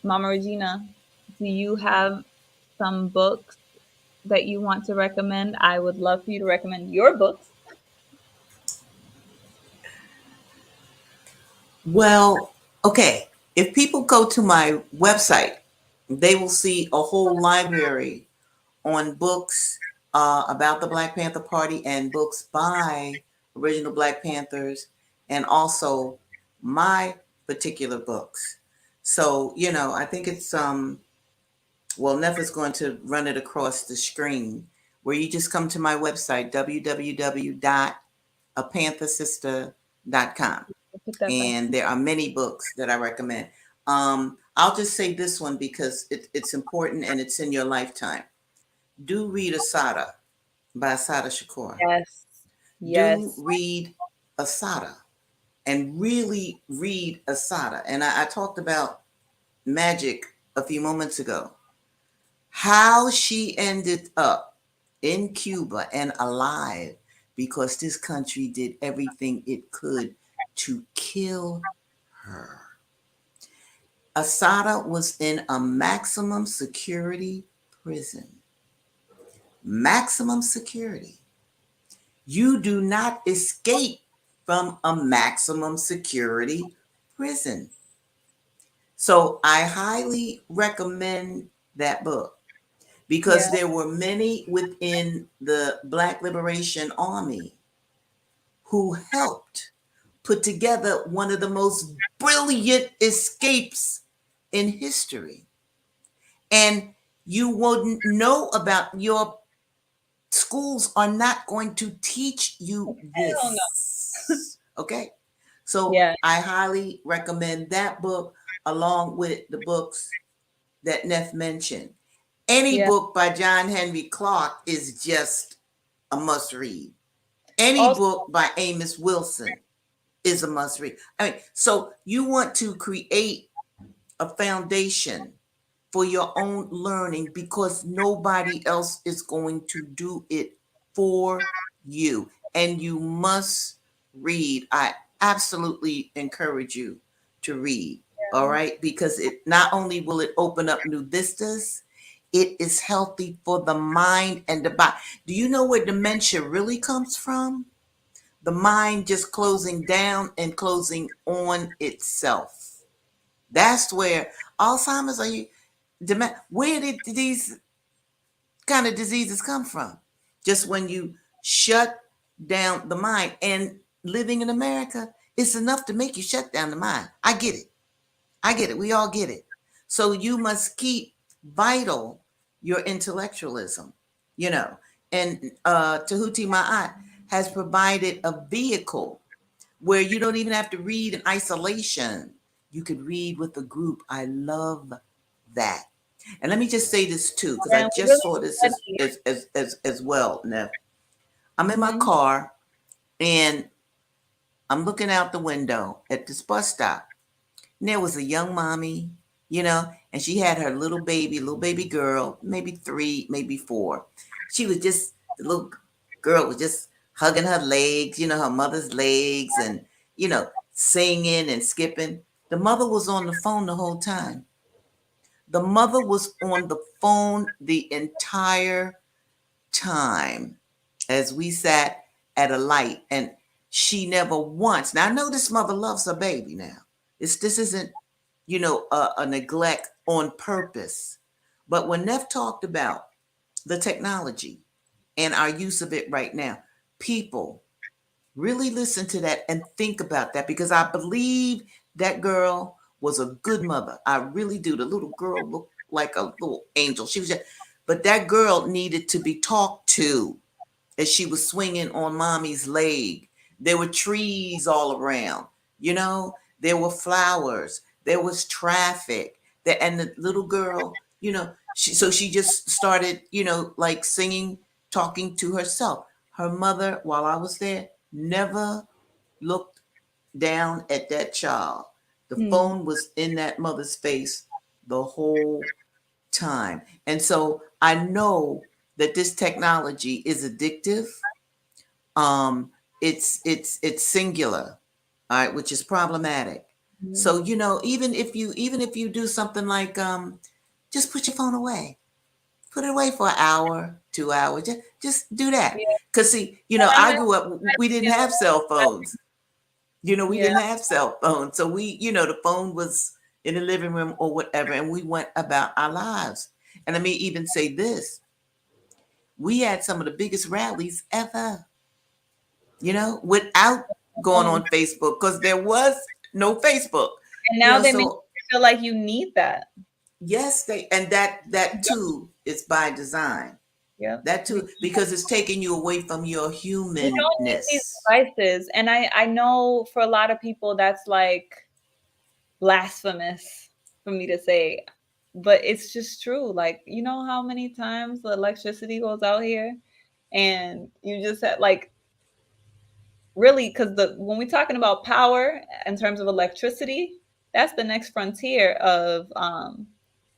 Mama Regina, do you have some books that you want to recommend? I would love for you to recommend your books. Well, okay. If people go to my website, they will see a whole library on books about the Black Panther Party, and books by original Black Panthers, and also my particular books. So, I think it's Nefa's going to run it across the screen, where you just come to my website, www.apanthersister.com. And there are many books that I recommend. I'll just say this one because it's important and it's in your lifetime. Do read Asada by Asada Shakur. Yes. Do read Asada, and really read Asada. And I talked about magic a few moments ago. How she ended up in Cuba and alive because this country did everything it could to kill her. Asada was in a maximum security prison. Maximum security. You do not escape from a maximum security prison. So I highly recommend that book because Yeah. there were many within the Black Liberation Army who helped put together one of the most brilliant escapes in history. And you wouldn't know about your schools are not going to teach you Hell no. this. Okay? So Yeah. I highly recommend that book along with the books that Neff mentioned. Any Yeah. book by John Henry Clark is just a must read. Any Also, book by Amos Wilson is a must read. I mean, so you want to create a foundation for your own learning because nobody else is going to do it for you. And you must read. I absolutely encourage you to read. All right. Because it not only will it open up new vistas, it is healthy for the mind and the body. Do you know where dementia really comes from? The mind just closing down and closing on itself. That's where Alzheimer's are you where did these kind of diseases come from? Just when you shut down the mind. And living in America, it's enough to make you shut down the mind. I get it. I get it. We all get it. So you must keep vital your intellectualism, you know. And Tehuti Ma'at has provided a vehicle where you don't even have to read in isolation. You could read with a group. I love that. And let me just say this too, because I and we just really saw this study. as well, Neff. I'm in my Mm-hmm. car and I'm looking out the window at this bus stop. And there was a young mommy, you know, and she had her little baby girl, maybe 3, maybe 4. She was just, the little girl was just hugging her legs, you know, her mother's legs and, you know, singing and skipping. The mother was on the phone the whole time. The mother was on the phone the entire time as we sat at a light, and she never once. Now I know this mother loves her baby. Now this isn't, you know, a neglect on purpose. But when Neff talked about the technology and our use of it right now, people really listen to that and think about that because I believe that girl was a good mother. I really do. The little girl looked like a little angel. She was just, but that girl needed to be talked to as she was swinging on mommy's leg. There were trees all around, you know, there were flowers, there was traffic. And the little girl, you know, she just started, you know, like singing, talking to herself. Her mother, while I was there, never looked down at that child. The Hmm. phone was in that mother's face the whole time. And so I know that this technology is addictive. Um, it's singular, all right, which is problematic. So you know, even if you do something like just put your phone away, put it away for an hour, 2 hours, just do that. Yeah. Cause see, you And know, I I know grew up, we didn't that's, have cell phones. You know, we yeah. didn't have cell phones, so we, you know, the phone was in the living room or whatever, and we went about our lives. And let me even say this: we had some of the biggest rallies ever, you know, without going Phone. on Facebook because there was no Facebook, And you now know. they make So you feel like you need that. yes, they and that Yep. too is by design. Yep. That too because it's taking you away from your We don't need these humanness. devices. And I know for a lot of people that's like blasphemous for me to say, but it's just true. Like, you know how many times the electricity goes out here and you just had like really because the when we're talking about power in terms of electricity, that's the next frontier of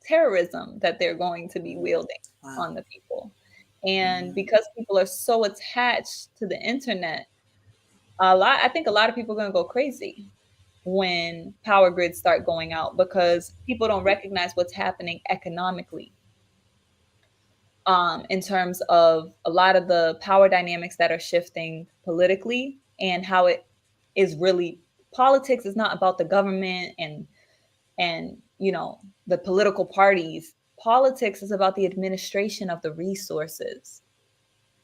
terrorism that they're going to be wielding Wow. on the people. And Mhm. because people are so attached to the internet, I think a lot of people are going to go crazy when power grids start going out because people don't recognize what's happening economically, in terms of a lot of the power dynamics that are shifting politically, and how it is really, politics is not about the government and the political parties. Politics is about the administration of the resources.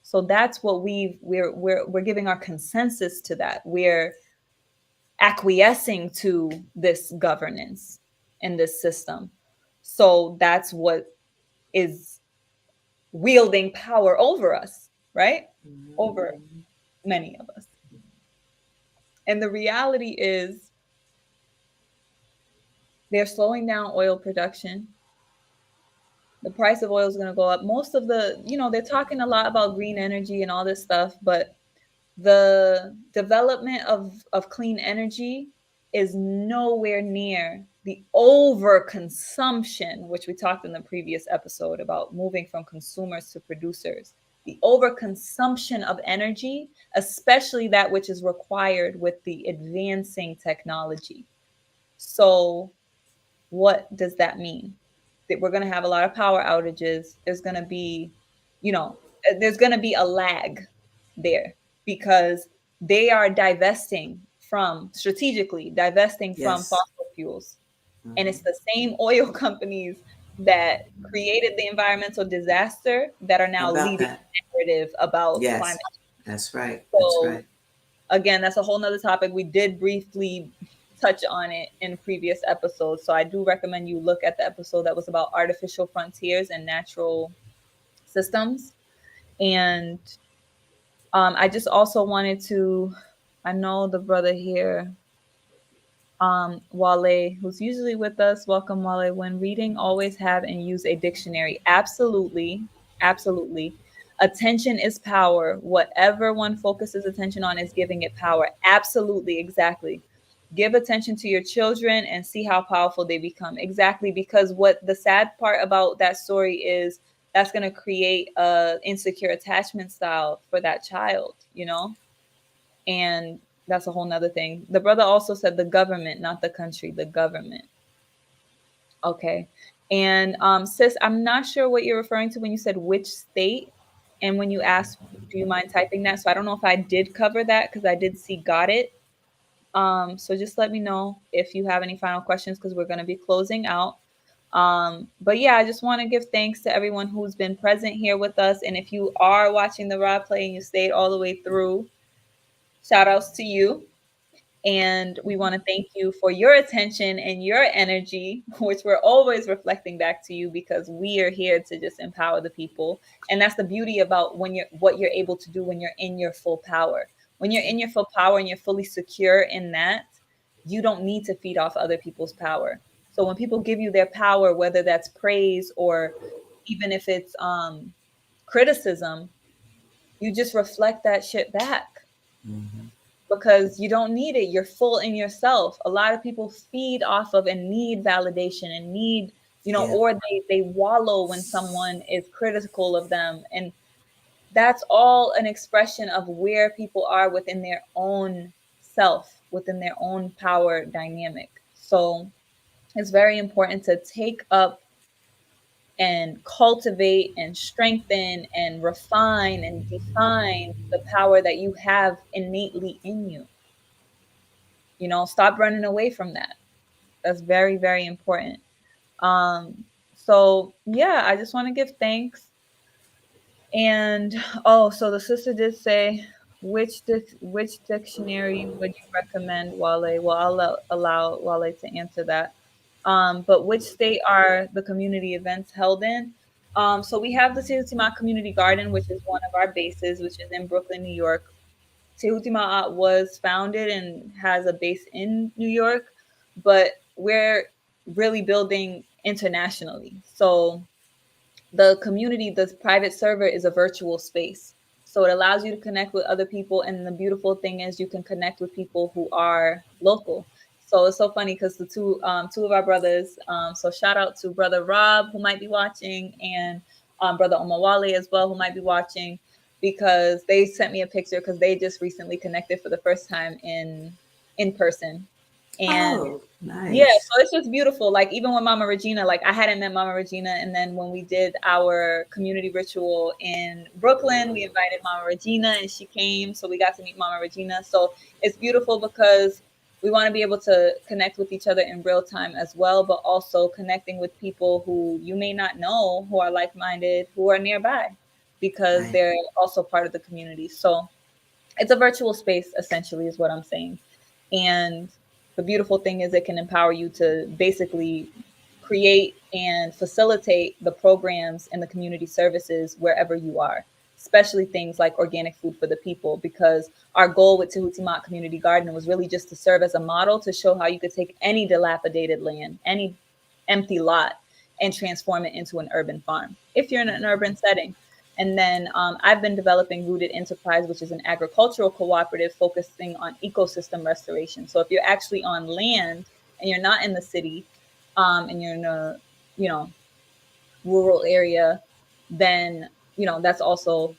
So that's what we're giving our consensus to that. We're acquiescing to this governance and this system. So that's what is wielding power over us, right? Over Mhm. many of us. And the reality is they're slowing down oil production. The price of oil is going to go up. Most of they're talking a lot about green energy and all this stuff, but the development of clean energy is nowhere near the overconsumption, which we talked in the previous episode about moving from consumers to producers. The overconsumption of energy, especially that which is required with the advancing technology. So what does that mean? That we're going to have a lot of power outages. You know, there's going to be a lag there because they are strategically divesting from Yes. fossil fuels. And it's Mhm. the same oil companies that created the environmental disaster that are now About leading that. the narrative about climate Yes. That's right. change. That's So right. again, that's a whole nother topic. We did briefly touch on it in previous episodes. So I do recommend you look at the episode that was about artificial frontiers and natural systems. And I just also wanted to, I know the brother here, Wale, who's usually with us. Welcome, Wale. When reading, always have and use a dictionary. Absolutely. Absolutely. Attention is power. Whatever one focuses attention on is giving it power. Absolutely. Exactly. Give attention to your children and see how powerful they become. Exactly. Because what the sad part about that story is that's going to create a insecure attachment style for that child, and that's a whole nother thing. The brother also said the government, not the country, the government. Okay. And sis, I'm not sure what you're referring to when you said which state and when you asked, do you mind typing that? So I don't know if I did cover that because I did see got it. So just let me know if you have any final questions because we're going to be closing out. But yeah, I just want to give thanks to everyone who's been present here with us. And if you are watching the Raw play and you stayed all the way through, shout outs to you. And we want to thank you for your attention and your energy, which we're always reflecting back to you because we are here to just empower the people. And that's the beauty about what you're able to do when you're in your full power. When you're in your full power and you're fully secure in that, you don't need to feed off other people's power. So when people give you their power, whether that's praise or even if it's criticism, you just reflect that shit back Mhm. because you don't need it. You're full in yourself. A lot of people feed off of and need validation and need, Yeah. or they wallow when someone is critical of them. And that's all an expression of where people are within their own self, within their own power dynamic. So it's very important to take up and cultivate and strengthen and refine and define the power that you have innately in you. Stop running away from that. That's very, very important. So yeah, I just want to give thanks. And oh, so the sister did say, which dictionary would you recommend, Wale? Well, I'll allow Wale to answer that. But which state are the community events held in? So we have the Tehuti Ma'at Community Garden, which is one of our bases, which is in Brooklyn, New York. Tehuti Ma'at was founded and has a base in New York, but we're really building internationally. So the community, the private server is a virtual space. So it allows you to connect with other people. And the beautiful thing is you can connect with people who are local. So it's so funny because the two of our brothers, so shout out to brother Rob who might be watching, and Brother Omawale as well, who might be watching, because they sent me a picture because they just recently connected for the first time in person. And Oh, yeah, nice. so it's just beautiful. Like even with Mama Regina, like I hadn't met Mama Regina, and then when we did our community ritual in Brooklyn, we invited Mama Regina, and she came, so we got to meet Mama Regina. So it's beautiful because we want to be able to connect with each other in real time as well, but also connecting with people who you may not know, who are like-minded, who are nearby, because Right. they're also part of the community. So it's a virtual space, essentially, is what I'm saying. And the beautiful thing is it can empower you to basically create and facilitate the programs and the community services wherever you are, especially things like organic food for the people, because our goal with Tehuti Ma'at Community Garden was really just to serve as a model to show how you could take any dilapidated land, any empty lot, and transform it into an urban farm if you're in an urban setting. And then I've been developing Rooted Enterprise, which is an agricultural cooperative focusing on ecosystem restoration. So if you're actually on land and you're not in the city, and you're in a, you know, rural area, then, that's also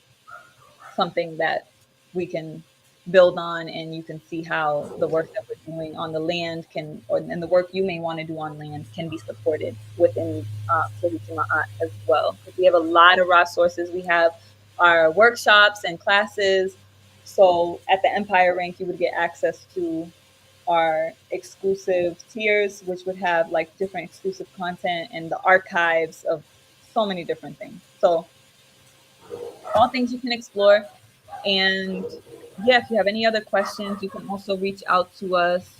something that we can build on, and you can see how the work that we're doing on the land and the work you may want to do on land can be supported within Tehuti Ma'at as well. Because we have a lot of raw sources. We have our workshops and classes. So at the Empire rank, you would get access to our exclusive tiers, which would have like different exclusive content and the archives of so many different things. So all things you can explore. And yeah, if you have any other questions, you can also reach out to us.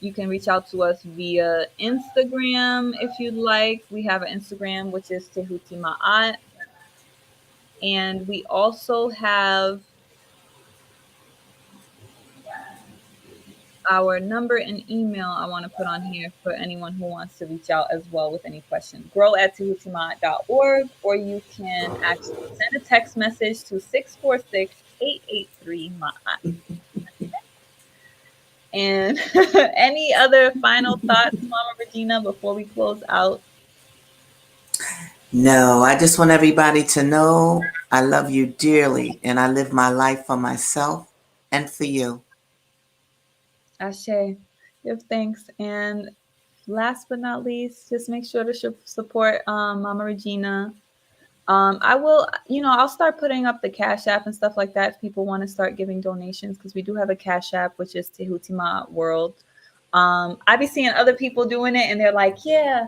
You can reach out to us via Instagram if you'd like. We have an Instagram, which is Tehuti Ma'at. And we also have our number and email I want to put on here for anyone who wants to reach out as well with any questions. grow@tehutimaat.org, or you can actually send a text message to 646-883 Ma'at. And any other final thoughts, Mama Regina, before we close out? No, I just want everybody to know I love you dearly and I live my life for myself and for you. Ashe, give thanks. And last but not least, just make sure to support Mama Regina. I will, I'll start putting up the Cash App and stuff like that if people want to start giving donations, because we do have a Cash App, which is Tehuti Ma'at World. I be seeing other people doing it, and they're like, yeah,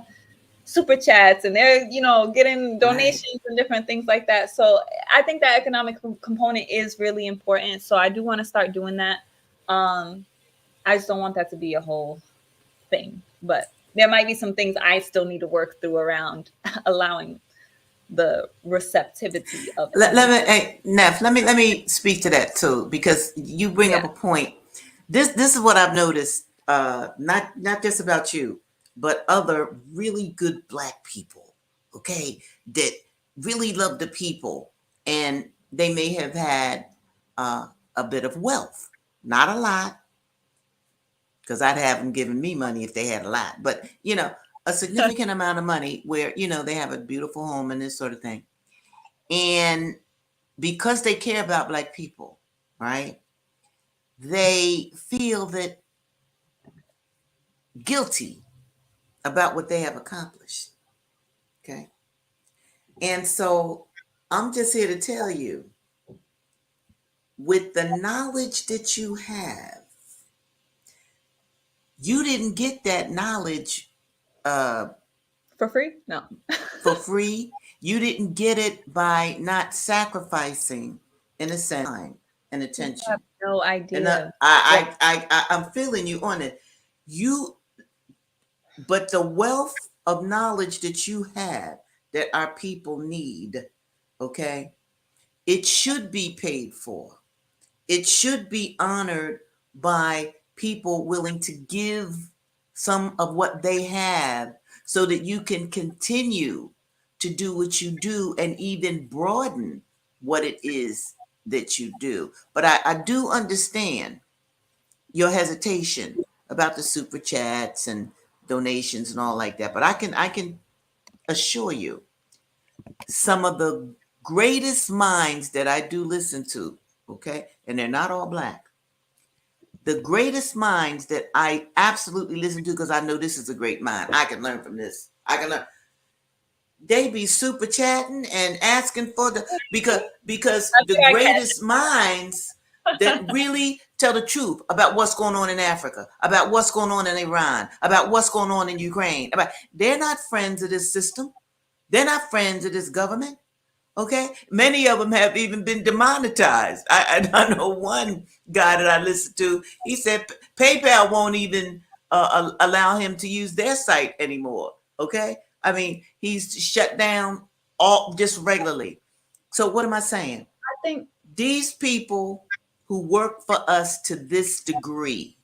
super chats, and they're, getting Right. donations and different things like that. So I think that economic component is really important. So I do want to start doing that. I just don't want that to be a whole thing, but there might be some things I still need to work through around allowing the receptivity of Let, let everything. me, hey, Neff, let me speak to that too, because you bring Yeah. up a point. This is what I've noticed, not just about you, but other really good Black people, okay, that really love the people, and they may have had a bit of wealth, not a lot, because I'd have them giving me money if they had a lot, but a significant amount of money where they have a beautiful home and this sort of thing, and because they care about Black people, right? They feel that guilty about what they have accomplished. Okay. And so I'm just here to tell you, with the knowledge that you have, you didn't get that knowledge uh, For free? No. for free. You didn't get it by not sacrificing, in a sense, time and People have attention. no And idea. Yeah. I'm feeling you on it. You But the wealth of knowledge that you have that our people need, okay, it should be paid for. It should be honored by people willing to give some of what they have so that you can continue to do what you do and even broaden what it is that you do. But I do understand your hesitation about the super chats and donations and all like that. But I can assure you some of the greatest minds that I do listen to, okay, and they're not all Black, the greatest minds that I absolutely listen to because I know this is a great mind. I can learn from this. I can learn. They be super chatting and asking for the because I'm the sure I can. greatest minds that really tell the truth about what's going on in Africa, about what's going on in Iran, about what's going on in Ukraine. About they're not friends of this system. They're not friends of this government. Okay, many of them have even been demonetized. I know one guy that I listened to. He said PayPal won't even allow him to use their site anymore. Okay, I mean he's shut down all just regularly. So what am I saying? I think, These people who work for us to this degree,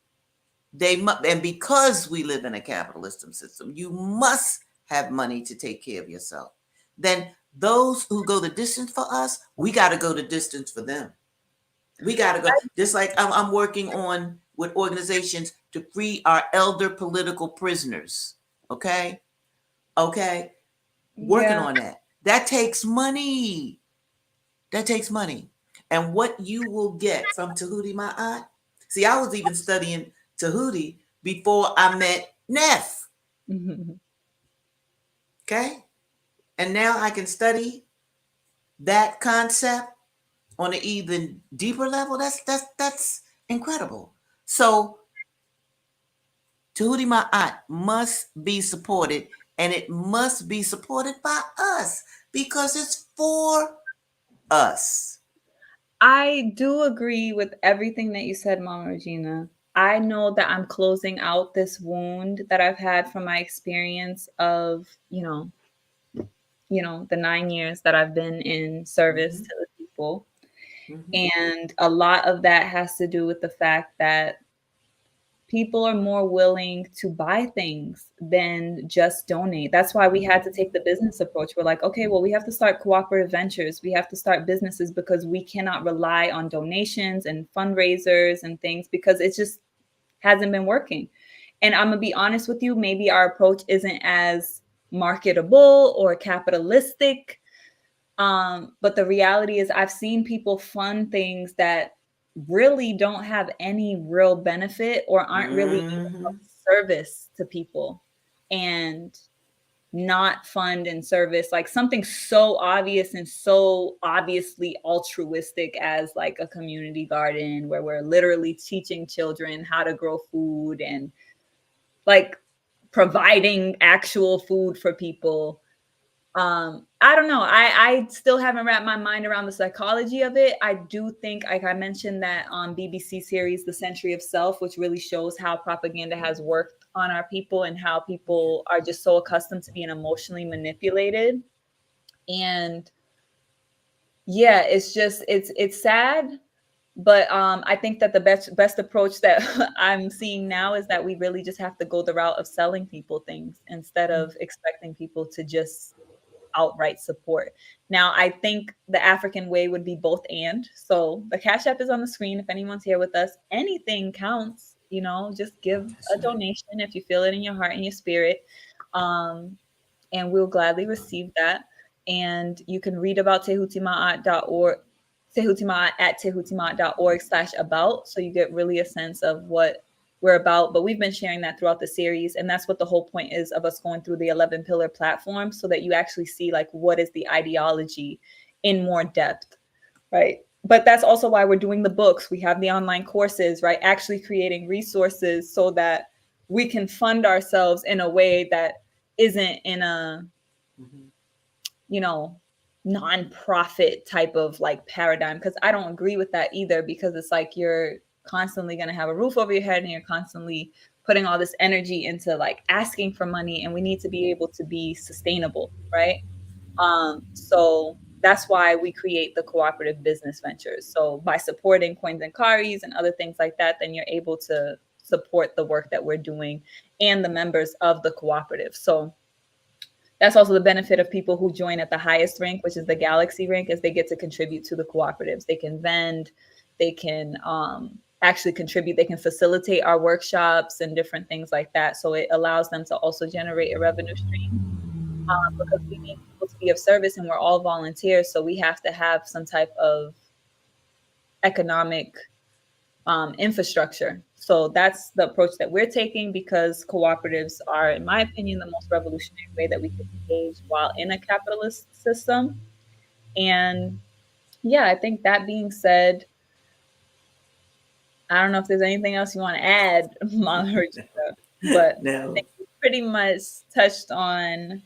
they must, and because we live in a capitalistic system, you must have money to take care of yourself. Then those who go the distance for us, we got to go the distance for them. We got to go. Just like I'm working on with organizations to free our elder political prisoners. Okay, okay, working yeah. on that. That takes money. That takes money. And what you will get from Tehuti Ma'at. See, I was even studying Tehuti before I met Neff. Okay? And now I can study that concept on an even deeper level. That's incredible. So Tehuti Ma'at must be supported, and it must be supported by us because it's for us. I do agree with everything that you said, Mama Regina. I know that I'm closing out this wound that I've had from my experience of, the 9 years that I've been in service Mm-hmm, to the people. mm-hmm, And a lot of that has to do with the fact that people are more willing to buy things than just donate. That's why we had to take the business approach. We're like, okay, well, we have to start cooperative ventures. We have to start businesses because we cannot rely on donations and fundraisers and things because it just hasn't been working. And I'm going to be honest with you, maybe our approach isn't as marketable or capitalistic. But the reality is, I've seen people fund things that really don't have any real benefit or aren't really even of mm-hmm. service to people, and not fund and service like something so obvious and so obviously altruistic as like a community garden where we're literally teaching children how to grow food and like providing actual food for people. I don't know. I still haven't wrapped my mind around the psychology of it. I do think, like I mentioned, that BBC series The Century of Self, which really shows how propaganda has worked on our people and how people are just so accustomed to being emotionally manipulated. And yeah, it's sad. But I think that the best approach that I'm seeing now is that we really just have to go the route of selling people things instead of expecting people to just outright support. Now, I think the African way would be both and. So the Cash App is on the screen. If anyone's here with us, anything counts. Just give That's a right. donation if you feel it in your heart and your spirit. And we'll gladly receive that. And you can read about tehutimaat.org, tehutimaat at tehutimaat.org/about. So you get really a sense of what we're about. But we've been sharing that throughout the series. And that's what the whole point is of us going through the 11 pillar platform so that you actually see like what is the ideology in more depth, right? But that's also why we're doing the books. We have the online courses, right? Actually creating resources so that we can fund ourselves in a way that isn't in a, Mm-hmm. you know, nonprofit type of like paradigm. Because I don't agree with that either, because it's like you're constantly going to have a roof over your head and you're constantly putting all this energy into like asking for money, and we need to be able to be sustainable, right? So that's why we create the cooperative business ventures. So by supporting Coins and Karis and other things like that, then you're able to support the work that we're doing and the members of the cooperative. So that's also the benefit of people who join at the highest rank, which is the Galaxy rank, is they get to contribute to the cooperatives. They can vend, they can actually contribute, they can facilitate our workshops and different things like that. So it allows them to also generate a revenue stream, because we need people to be of service, and we're all volunteers. So we have to have some type of economic infrastructure. So that's the approach that we're taking, because cooperatives are, in my opinion, the most revolutionary way that we can engage while in a capitalist system. And yeah, I think that being said, I don't know if there's anything else you want to add, Mama Regina, but I No. think we pretty much touched on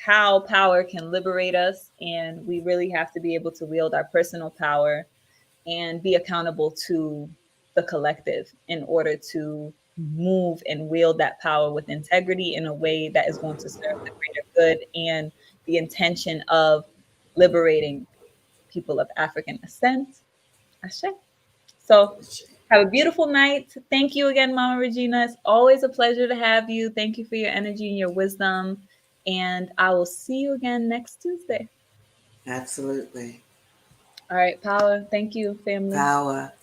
how power can liberate us, and we really have to be able to wield our personal power and be accountable to the collective in order to move and wield that power with integrity in a way that is going to serve the greater good and the intention of liberating people of African descent. Ashe. So have a beautiful night. Thank you again, Mama Regina. It's always a pleasure to have you. Thank you for your energy and your wisdom. And I will see you again next Tuesday. Absolutely. All right, power. Thank you, family. Power.